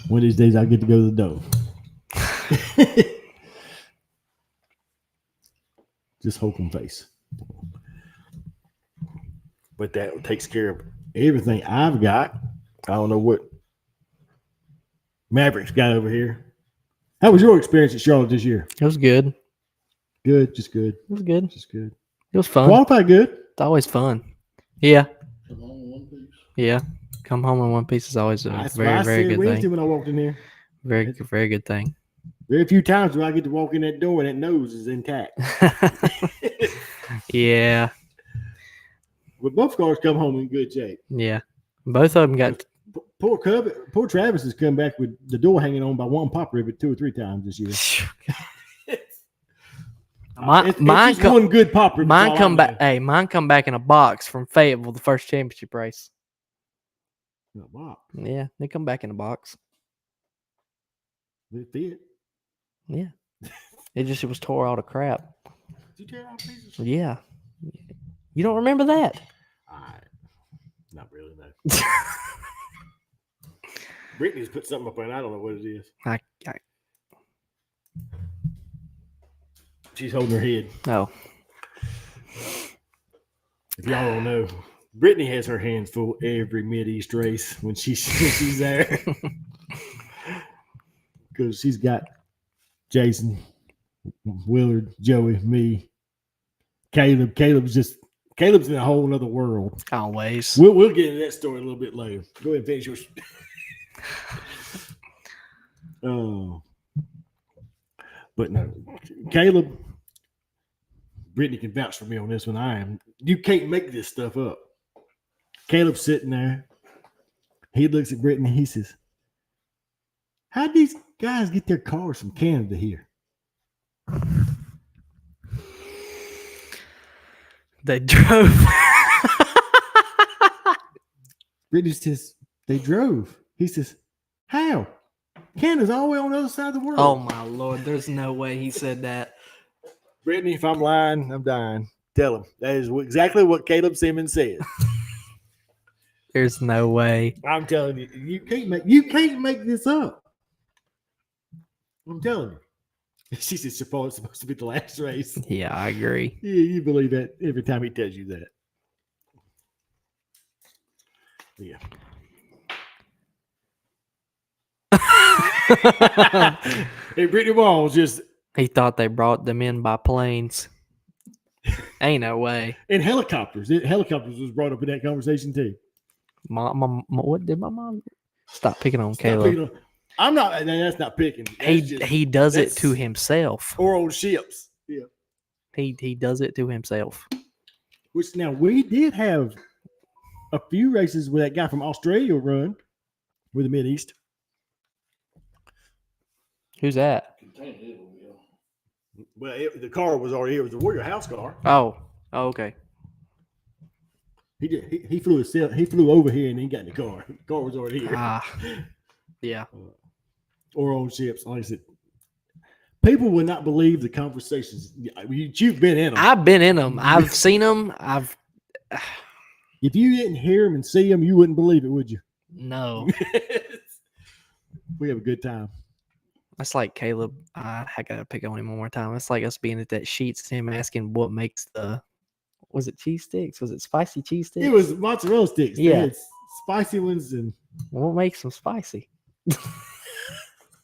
One of these days, I get to go to the Dome. Just hokum face. But that takes care of everything I've got. I don't know what Maverick's got over here. How was your experience at Charlotte this year? It was good. Good, just good. It was good. Just good. It was fun. Qualified good. It's always fun. Yeah. Come home in one piece. Yeah. Come home in one piece is always a very good Wednesday thing. when I walked in here. Very good thing. Very few times when I get to walk in that door and that nose is intact. Yeah. But both cars come home in good shape. Yeah. Both of them got. Poor Travis has come back with the door hanging on by one pop rivet 2 or 3 times this year. It's just one good pop rivet. Mine come back. Hey, mine come back in a box from Fayetteville, the first championship race. Yeah, they come back in a box. It fit. Yeah, it was tore all to crap. Did you tear it out pieces? Yeah, you don't remember that? Not really, no. Brittany's put something up there, and I don't know what it is. She's holding her head. Oh. If y'all don't know, Brittany has her hands full every Mid-East race when she's there. Because she's got Jason, Willard, Joey, me, Caleb. Caleb's in a whole other world. Always. We'll get into that story a little bit later. Go ahead and finish yours. But no, Caleb, Brittany can vouch for me on this one. You can't make this stuff up. Caleb's sitting there. He looks at Brittany. He says, "How'd these guys get their cars from Canada here?" They drove. Brittany says, "They drove." He says, "How? Canada's all the way on the other side of the world." Oh my Lord! There's no way he said that. Brittany, if I'm lying, I'm dying. Tell him that is exactly what Caleb Simmons said. There's no way. I'm telling you, you can't make this up. I'm telling you. She said it's supposed to be the last race. Yeah, I agree. Yeah, you believe that every time he tells you that. Yeah. And Brittany Walls just. He thought they brought them in by planes. Ain't no way. And helicopters. Helicopters was brought up in that conversation too. What did my mom? Stop picking on Caleb. I'm not. That's not picking. He does it to himself. Or old ships. Yeah. He does it to himself. Which now we did have a few races where that guy from Australia run with the Mid-East. Who's that? Well, the car was already here. It was the Warrior House car. Oh, okay. He flew He flew over here and then got in the car. The car was already here. Yeah. Or on ships. Like I said, people would not believe the conversations. You've been in them. I've been in them. I've seen them. If you didn't hear them and see them, you wouldn't believe it, would you? No. We have a good time. That's like Caleb. I gotta pick on him one more time. It's like us being at that Sheets, him asking what makes was it cheese sticks? Was it spicy cheese sticks? It was mozzarella sticks. Yeah. They had spicy ones and what makes them spicy?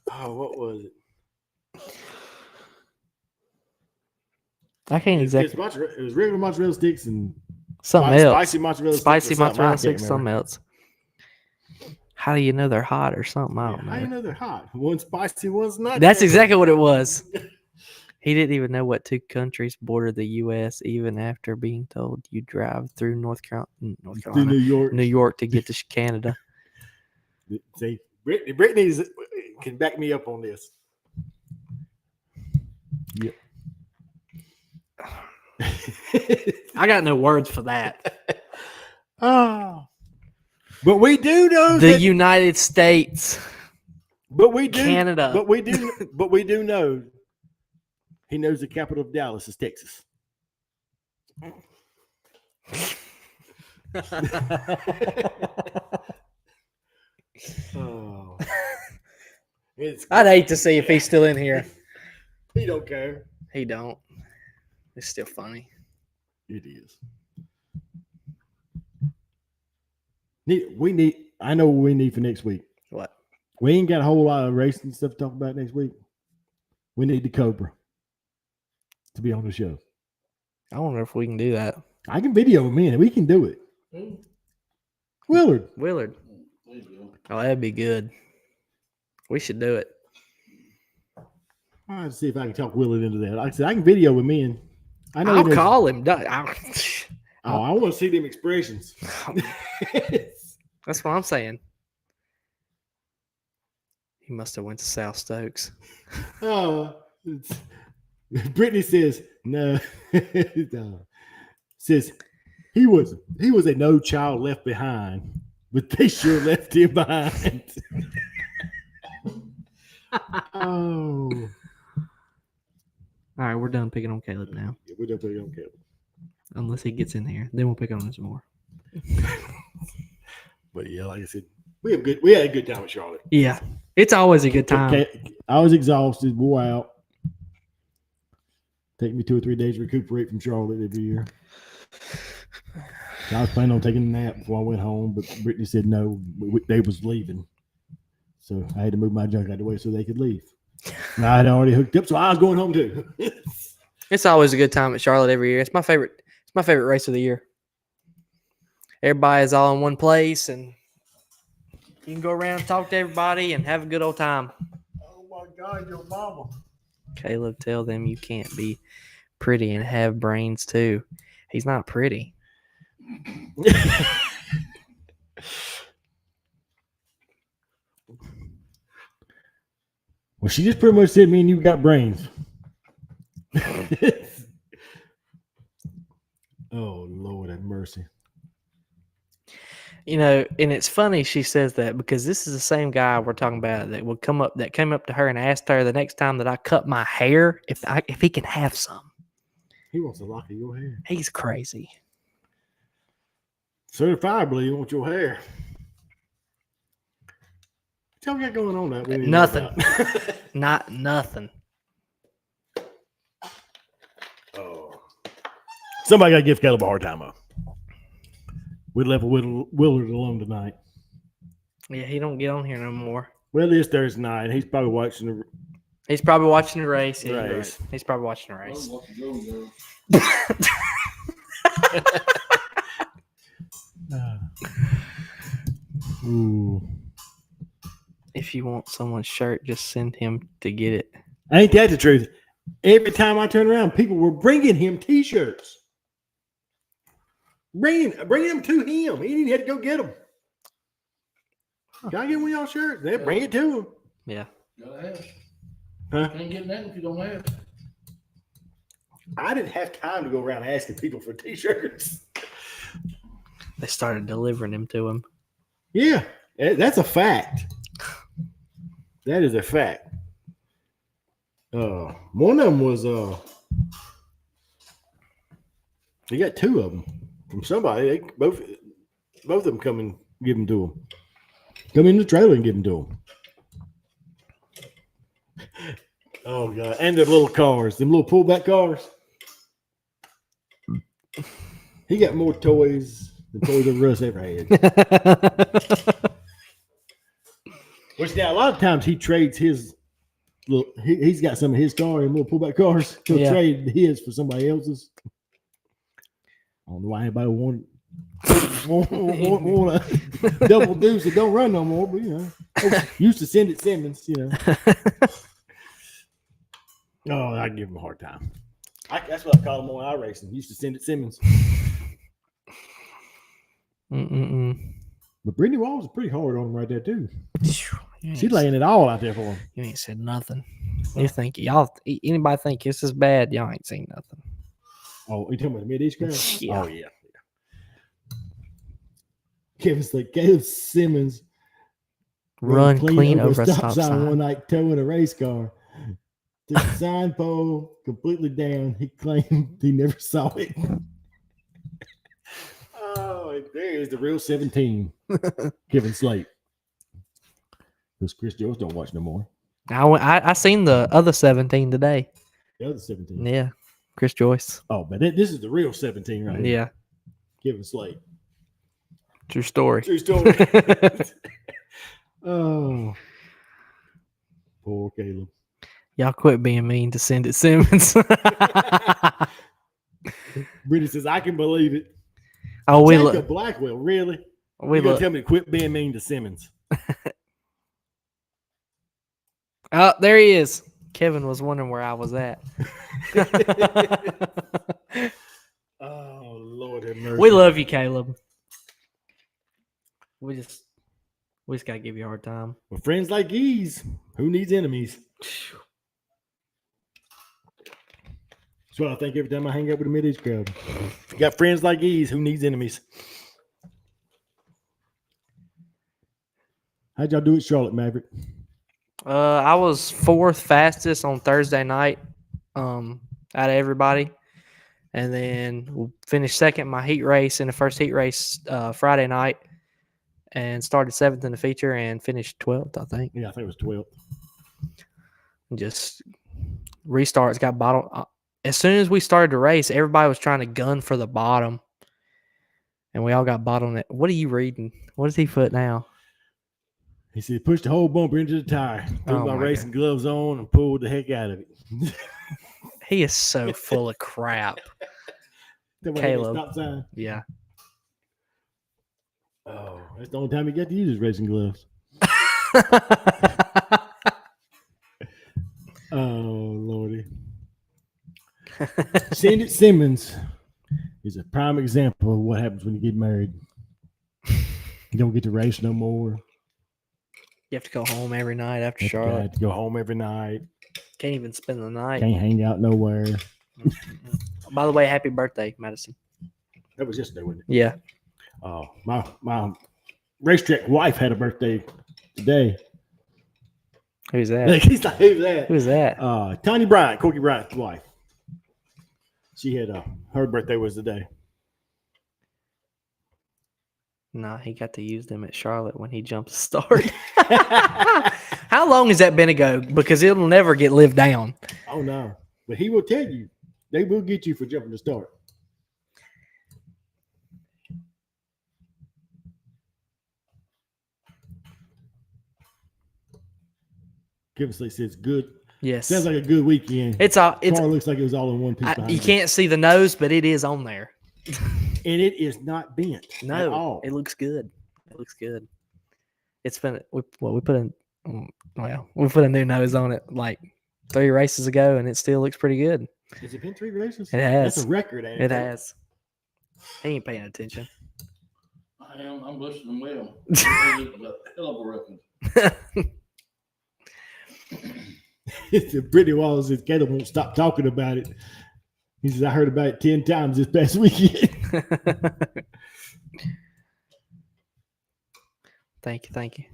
what was it? I can't exactly. It was regular mozzarella sticks and something else. Spicy mozzarella sticks. Spicy mozzarella sticks, something else. How do you know they're hot or something? I don't know. How do you know they're hot? One's spicy, one's not. That's exactly what it was. He didn't even know what 2 countries border the U.S. even after being told you drive through North Carolina, Through New York to get to Canada. See, Brittany can back me up on this. Yep. I got no words for that. Oh. But we do know the United States. But we do Canada. But we do know he knows the capital of Dallas is Texas. Oh. I'd hate to see if he's still in here. He don't care. He don't. It's still funny. It is. I know what we need for next week. What? We ain't got a whole lot of racing stuff to talk about next week. We need the Cobra to be on the show. I wonder if we can do that. I can video him in. We can do it. Willard. Oh, that'd be good. We should do it. I'll see if I can talk Willard into that. Like I said, I can video him in. I know. I'll call him. Oh, I want to see them expressions. That's what I'm saying. He must have went to South Stokes. Oh, Brittany says no. No. Says he was a no child left behind, but they sure left him behind. Oh, All right, we're done picking on Caleb now. yeah, we don't put it on Caleb. Unless he gets in here. Then we'll pick on him some more. But yeah, like I said, we had a good time with Charlotte. Yeah. It's always a good time. Okay, I was exhausted, wore out. Take me 2 or 3 days to recuperate from Charlotte every year. I was planning on taking a nap before I went home, but Brittany said no. They was leaving, so I had to move my junk out of the way so they could leave. And I had already hooked up, so I was going home too. It's always a good time at Charlotte every year. It's my favorite. It's my favorite race of the year. Everybody is all in one place, and you can go around and talk to everybody and have a good old time. Oh my God, your mama! Caleb, tell them you can't be pretty and have brains too. He's not pretty. Well, she just pretty much said me and you got brains. Oh Lord have mercy. You know, and it's funny she says that because this is the same guy we're talking about that came up to her and asked her the next time that I cut my hair if he can have some. He wants a lock of your hair. He's crazy. Certifiably, you want your hair. What y'all got going on that we didn't know Nothing. about? Not nothing. Oh. Somebody got to give Caleb a hard time up. We left Willard alone tonight. Yeah, he don't get on here no more. Well, it's Thursday night. He's probably watching the He's probably watching the race. Yeah, you're race. right. He's probably watching the race. Ooh. If you want someone's shirt, just send him to get it. Ain't that the truth? Every time I turn around, people were bringing him T-shirts. Bringing them to him. He didn't have to go get them. Can I get one of y'all shirts? They bring it to him. Yeah. Gotta have it. Huh? Can't get nothing if you don't have it. I didn't have time to go around asking people for T-shirts. They started delivering them to him. Yeah, that's a fact. That is a fact. One of them was they got 2 of them from somebody. They both of them come and give them to him. Come in the trailer and give them to him. Oh God! And the little cars, them little pullback cars. He got more toys than Toys R Us ever had. Which now a lot of times he trades his little. He's got some of his car and little pullback cars. He'll trade his for somebody else's. I don't know why anybody want a double deuce that don't run no more, but you know, used to send it Simmons, you know. Oh, I give him a hard time. That's what I call him on iRacing. Used to send it Simmons. But Brittany Walls is pretty hard on him right there too. She's laying it all out there for him. You ain't said nothing. You think anybody think this is bad? Y'all ain't seen nothing. Oh, you talking about the Mid-East crowd? Yeah. Oh, yeah. Kevin's like, Caleb Simmons Run clean over a stop sign. one night towing a race car. Took the sign pole completely down. He claimed he never saw it. Oh, there is the real 17. Kevin Slate. Because Chris Jones don't watch no more. I seen the other 17 today. The other 17. Yeah. Chris Joyce. Oh, but this is the real 17 right here. Yeah. Kevin Slate. True story. True story. Oh. Poor Caleb. Y'all quit being mean to Send It Simmons. Brittany says, I can believe it. Oh, Jacob Blackwell, really? We You're going to tell me to quit being mean to Simmons. Oh, there he is. Kevin was wondering where I was at. Oh, Lord have mercy. We love you, Caleb. We just gotta give you a hard time. With friends like these, who needs enemies? That's what I think every time I hang out with a mid-age crowd. Got friends like these, who needs enemies? How'd y'all do at Charlotte, Maverick? I was fourth fastest on Thursday night, out of everybody, and then finished second in my heat race in the first heat race Friday night, and started seventh in the feature and finished 12th, I think. Yeah, I think it was 12. Just restarts got bottom. As soon as we started the race, everybody was trying to gun for the bottom, and we all got bottleneck. What are you reading? What does he put now? He said, push the whole bumper into the tire, threw Oh my my racing gloves on, and pulled the heck out of it. He is so full of crap. That way Caleb. Stop sign. Yeah. Oh, that's the only time he got to use his racing gloves. Oh, Lordy. Sandy Simmons is a prime example of what happens when you get married. You don't get to race no more. You have to go home every night after You Charlotte. have to go home every night. Can't even spend the night. Can't hang out nowhere. By the way, happy birthday, Madison. That was yesterday, wasn't it? Yeah. Oh, my racetrack wife had a birthday today. Who's that? He's like, who's that? Who's that? Tony Bryant, Corky Bryant's wife. She had her birthday was today. No, he got to use them at Charlotte when he jumped the start. How long has that been ago? Because it'll never get lived down. Oh no, but he will tell you they will get you for jumping the start. Kevin says good. Yes. Sounds like a good weekend. It's all. Car looks like it was all in one piece. You behind can't see the nose, but it is on there. and it is not bent at No, all. it looks good. It looks good. It's been we put a new nose on it like 3 races ago, and it still looks pretty good. Has it been 3 races? It has. That's a record. Ain't It has. He ain't paying attention. I am. I'm listening well. It's a hell of a record. Brittany Wallace says Caleb won't stop talking about it. He says, I heard about it 10 times this past weekend. Thank you.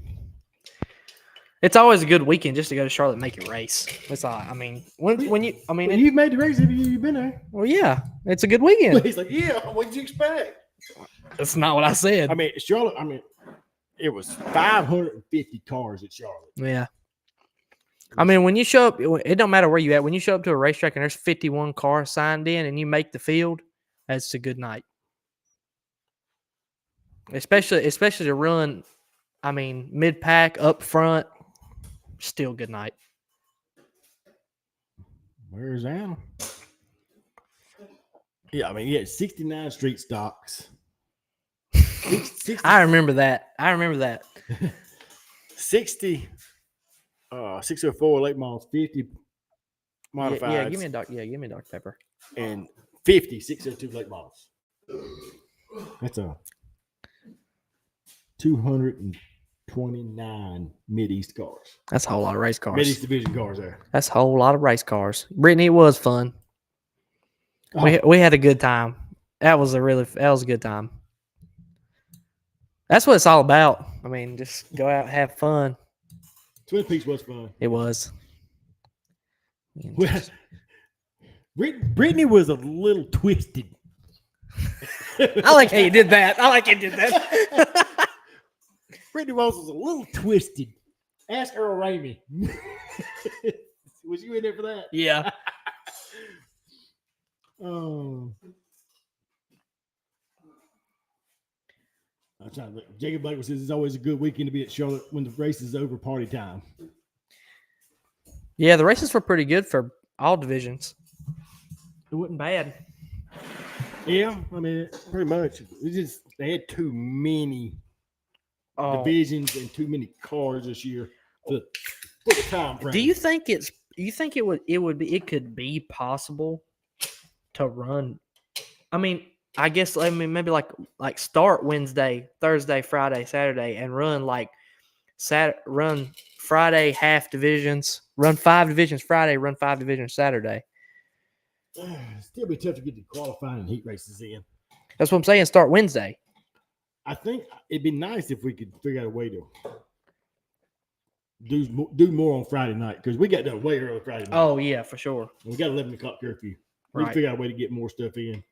It's always a good weekend just to go to Charlotte and make it race. That's all. I mean, when You've made the race every year you've been there. well, yeah, it's a good weekend. He's like, yeah, what did you expect? That's not what I said. I mean, Charlotte, it was 550 cars at Charlotte. Yeah. I mean, when you show up, it don't matter where you at. When you show up to a racetrack and there's 51 cars signed in and you make the field, that's a good night. Especially to run, mid pack up front, still good night. Where's Anna? Yeah, he had 69 street stocks. 60, I remember that. 60 604 late models, 50 modified. Yeah, give me a dark pepper. And 50 602 late models. That's a 229 Mid-East cars. That's a whole lot of race cars. Mid-East division cars there. That's a whole lot of race cars. Brittany, it was fun. Oh. We had a good time. That was a good time. That's what it's all about. Just go out and have fun. Twin Peaks was fun. It was. Well, Brittany was a little twisted. I like how you did that. Brittany Walls was a little twisted. Ask Earl Ramey. Was you in there for that? Yeah. Oh. I'm trying to look. Jacob Blake says it's always a good weekend to be at Charlotte when the race is over, party time. Yeah, the races were pretty good for all divisions. It wasn't bad. Yeah, pretty much. They had too many divisions and too many cars this year for the time frame. Do you think it could be possible to run? I guess maybe like start Wednesday, Thursday, Friday, Saturday, and run like run Friday half divisions, run 5 divisions Friday, run 5 divisions Saturday. Still be tough to get the qualifying and heat races in. That's what I'm saying. Start Wednesday. I think it'd be nice if we could figure out a way to do more on Friday night because we got done way early Friday night. Oh yeah, for sure. We got 11 o'clock curfew. We Right. can figure out a way to get more stuff in.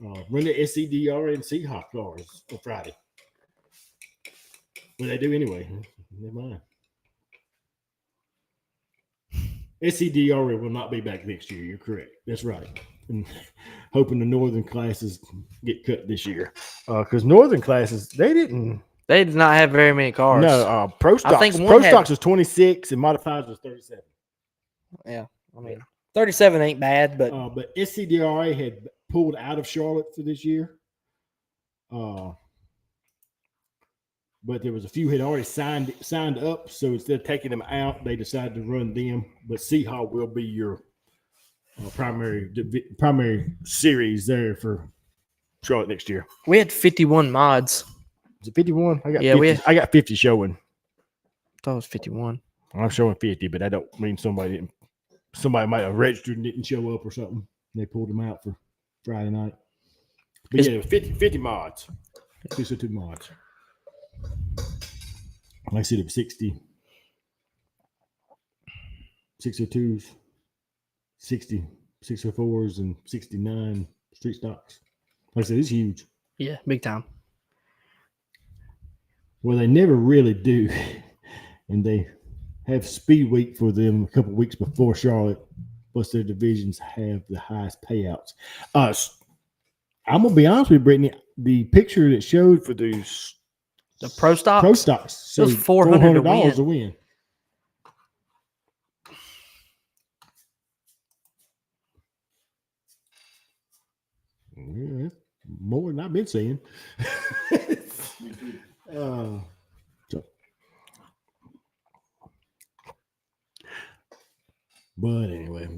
Run the SCDR and Seahawk cars on Friday. Well, they do anyway. Never mind. SCDR will not be back next year. You're correct. That's right. And hoping the northern classes get cut this year. Because northern classes, they did not have very many cars. No, Pro Stocks. I think one Pro had- Stocks was 26 and Modifieds was 37. Yeah, I mean 37 ain't bad, but But SCDRA had pulled out of Charlotte for this year. But there was a few had already signed up, so instead of taking them out, they decided to run them. But Seahawk will be your primary series there for Charlotte next year. we had 51 mods. Is it 51? I got Yeah, 50. I got 50 showing. I thought it was 51. I'm showing 50, but I don't mean somebody might have registered and didn't show up or something. They pulled them out for Friday night. But yeah, 50 mods. 62 mods. Like I said, it was 60. 602s, 60, 604s, and 69 street stocks. Like I said, it's huge. Yeah, big time. Well, they never really do. And they have speed week for them a couple weeks before Charlotte. Plus, their divisions have the highest payouts. I'm going to be honest with you, Brittany. The picture that showed for these The Pro Stocks? Pro Stocks It was showed $400 to win. Yeah, that's more than I've been seeing. But anyway,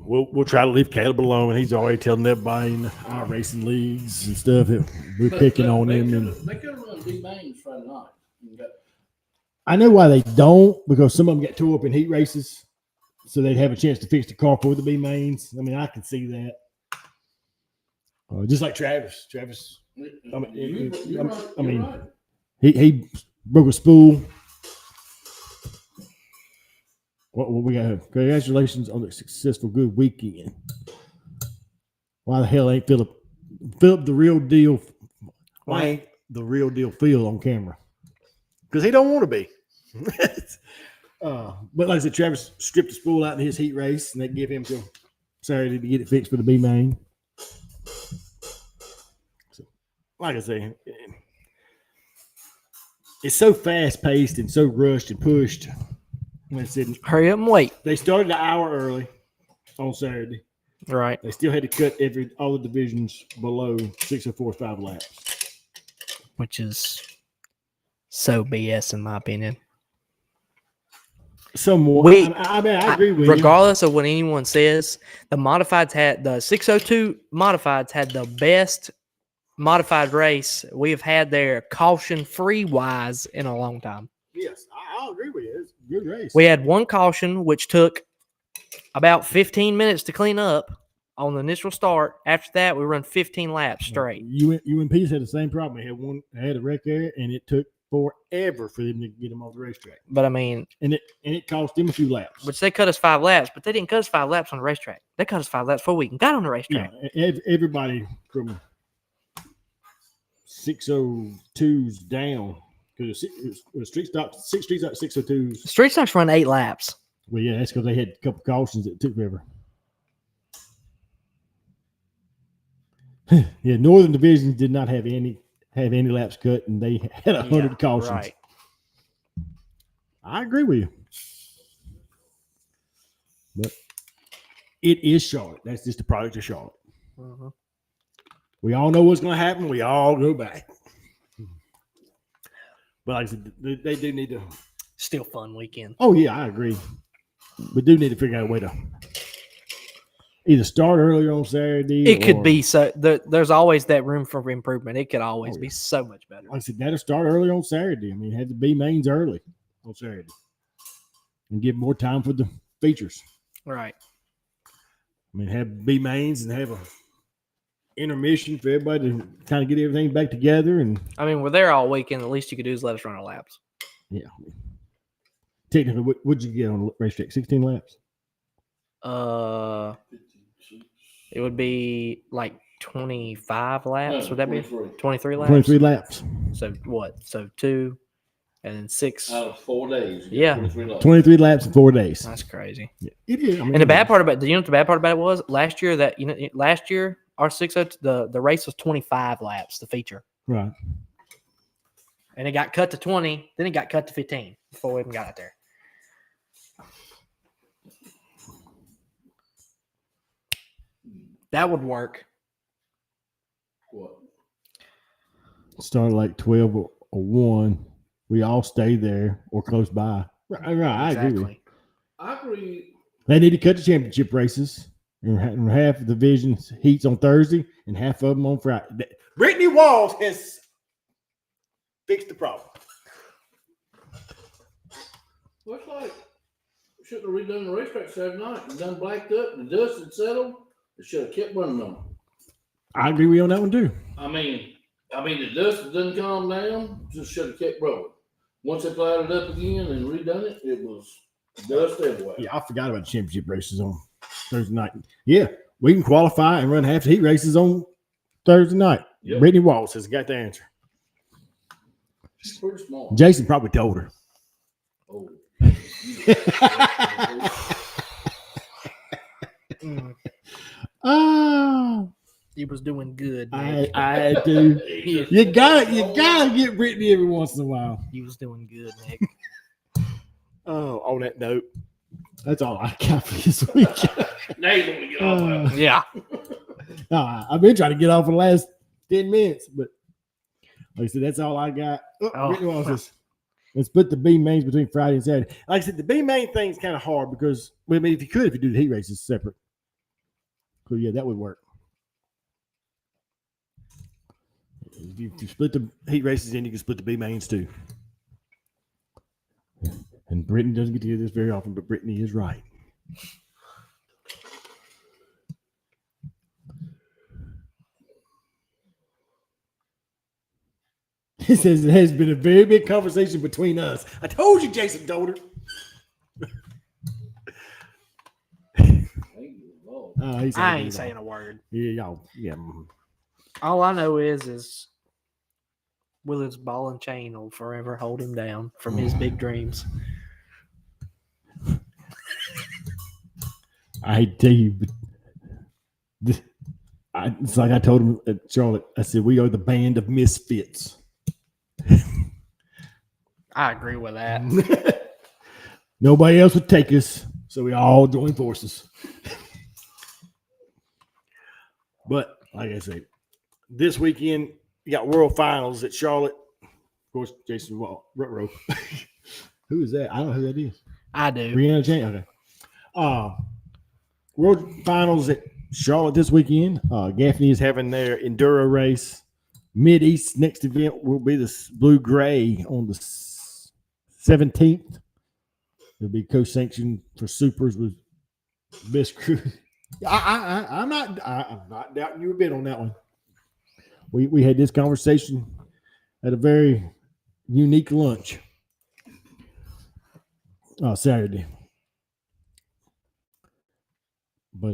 We'll try to leave Caleb alone. He's already telling everybody in our racing leagues and stuff that we're picking on him. And They could have run big names Friday night. I know why they don't, because some of them get tore up in heat races, so they'd have a chance to fix the car for the B mains. I mean, I can see that. Just like Travis. I mean, You're right. I mean, You're right. he broke a spool. What we got? Congratulations on the successful good weekend. Why the hell ain't Philip the real deal? Why ain't the real deal Phil on camera? because he don't want to be. But like I said, Travis stripped the spool out in his heat race, and they give him till Saturday to get it fixed for the B main. So, like I say, it's so fast paced and so rushed and pushed. Like I said, Hurry up and wait. they started an hour early on Saturday. Right. They still had to cut all the divisions below 6.45 laps. Which is so BS in my opinion. Somewhat. I agree with you. Regardless of what anyone says, the 602 modifieds had the best modified race we have had there, caution free wise, in a long time. Yes, I'll agree with you. It's a good race. We had one caution which took about 15 minutes to clean up on the initial start. After that, we run 15 laps straight. UMP's had the same problem. They had a wreck there, and it took forever for them to get them off the racetrack. But I mean, And it cost them a few laps. which they cut us 5 laps, but they didn't cut us 5 laps on the racetrack. They cut us 5 laps before we even got on the racetrack. Yeah, everybody from 602s down, because it was street stock 602s. Street stocks run 8 laps. Well, yeah, that's because they had a couple cautions that took forever. Yeah, Northern Division did not have any laps cut, and they had 100 cautions. Right. I agree with you, but it is Charlotte. That's just the product of Charlotte. Mm-hmm. We all know what's going to happen. We all go back. But like I said, they do need to. Still fun weekend. Oh yeah, I agree. We do need to figure out a way to either start earlier on Saturday. It could or, be so. There's always that room for improvement. It could always Oh, be yeah. so much better. Like I said, that'll start early on Saturday. I mean, had the B mains early on Saturday and give more time for the features. Right. I mean, have B mains and have a intermission for everybody to kind of get everything back together. And I mean, we're there all weekend. The least you could do is let us run our laps. yeah, technically, what'd you get on the racetrack? 16 laps. It would be like 25 laps. No, Would that 23. be 23 laps? 23 laps. So what? So 2 and then 6. Out of 4 days. you get Yeah. 23 laps. 23 laps in 4 days. That's crazy. Yeah, it is. I mean, And the bad part about what the bad part about it was last year our 602 the race was 25 laps, the feature. Right. And it got cut to 20, then it got cut to 15 before we even got out there. That would work. What? Started like 12 or 1. We all stay there or close by. Right. I agree with you. Exactly. I agree. They need to cut the championship races and half of the divisions heats on Thursday and half of them on Friday. Brittany Walls has fixed the problem. Looks like should have redone the racetrack Saturday night. It done blacked up. The dust had settled. It should have kept running on. I agree with you on that one too. I mean, the dust didn't calm down. Just should have kept rolling. Once they clouded up again and redone it, it was dust everywhere. Yeah, I forgot about the championship races on Thursday night. Yeah, we can qualify and run half the heat races on Thursday night. Yep. Brittany Walls has got the answer. She's pretty small. Jason probably told her. Oh. Ah, He was doing good, Nick. I do. You gotta get Brittany every once in a while. He was doing good, Nick. Oh, on that note, that's all I got for this week. Now you want to get off that. Yeah. I've been trying to get off for the last 10 minutes, but like I said, that's all I got. Brittany Walls says, let's put the B mains between Friday and Saturday. Like I said, the B main thing is kind of hard because, I mean, if you do the heat races separate. So, yeah, that would work. If you split the heat races in, you can split the B mains too. And Brittany doesn't get to hear this very often, but Brittany is right. He says it has been a very big conversation between us. I told you, Jason told her. I ain't saying a word. Yeah, y'all. Yeah. All I know is Willard's ball and chain will forever hold him down from his big dreams. I hate to tell you, but it's like I told him at Charlotte. I said, we are the band of misfits. I agree with that. Nobody else would take us, so we all joined forces. But like I say, this weekend you got World Finals at Charlotte. Of course, Jason Rutrow. Who is that? I don't know who that is. I do. Brianna Jane. Okay. World Finals at Charlotte this weekend. Gaffney is having their enduro race. Mid-East next event will be the Blue Gray on the 17th. It'll be co-sanctioned for supers with best crew. I'm not doubting you a bit on that one. We had this conversation at a very unique lunch Saturday. But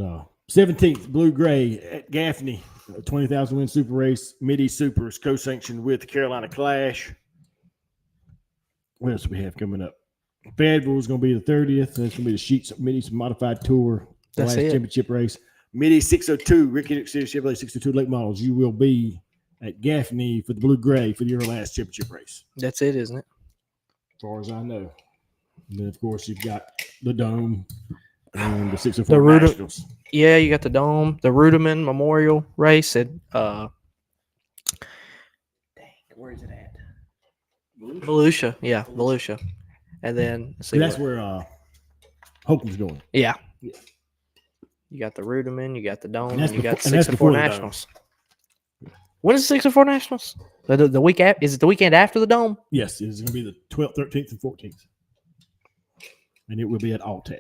17th Blue Gray at Gaffney, 20,000 win super race, Mid-East Supers co-sanctioned with the Carolina Clash. What else do we have coming up? Fayetteville is going to be the 30th. That's going to be the Sheets Mid-East Modified Tour, the That's last it. championship race. Mid-East 602, Ricky City Chevrolet 602 Lake Models. You will be at Gaffney for the Blue Gray for your last championship race. That's it, isn't it? As far as I know. And then, of course, you've got the Dome and the 604 The Nationals. Yeah, you got the Dome, the Ruderman Memorial race at dang, where is it at? Volusia. Yeah, Volusia. And then let's see See, that's where Holcomb's going. yeah. You got the Ruderman, you got the Dome, And that's and you got before- and that's 6 and 4 before the Dome. Nationals. When is 6 and 4 Nationals? The week after? Is it the weekend after the Dome? Yes, it's going to be the 12th, 13th, and 14th. And it will be at Alltech.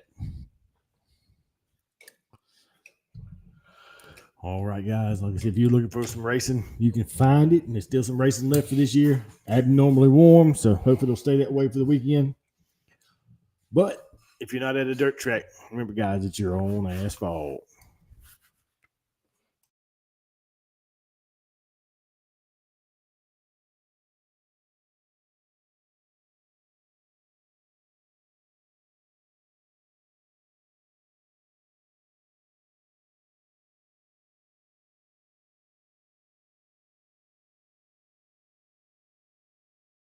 All right, guys. Like I said, if you're looking for some racing, you can find it. And there's still some racing left for this year. Abnormally warm, so hopefully it'll stay that way for the weekend. But if you're not at a dirt track, remember, guys, it's your own asphalt.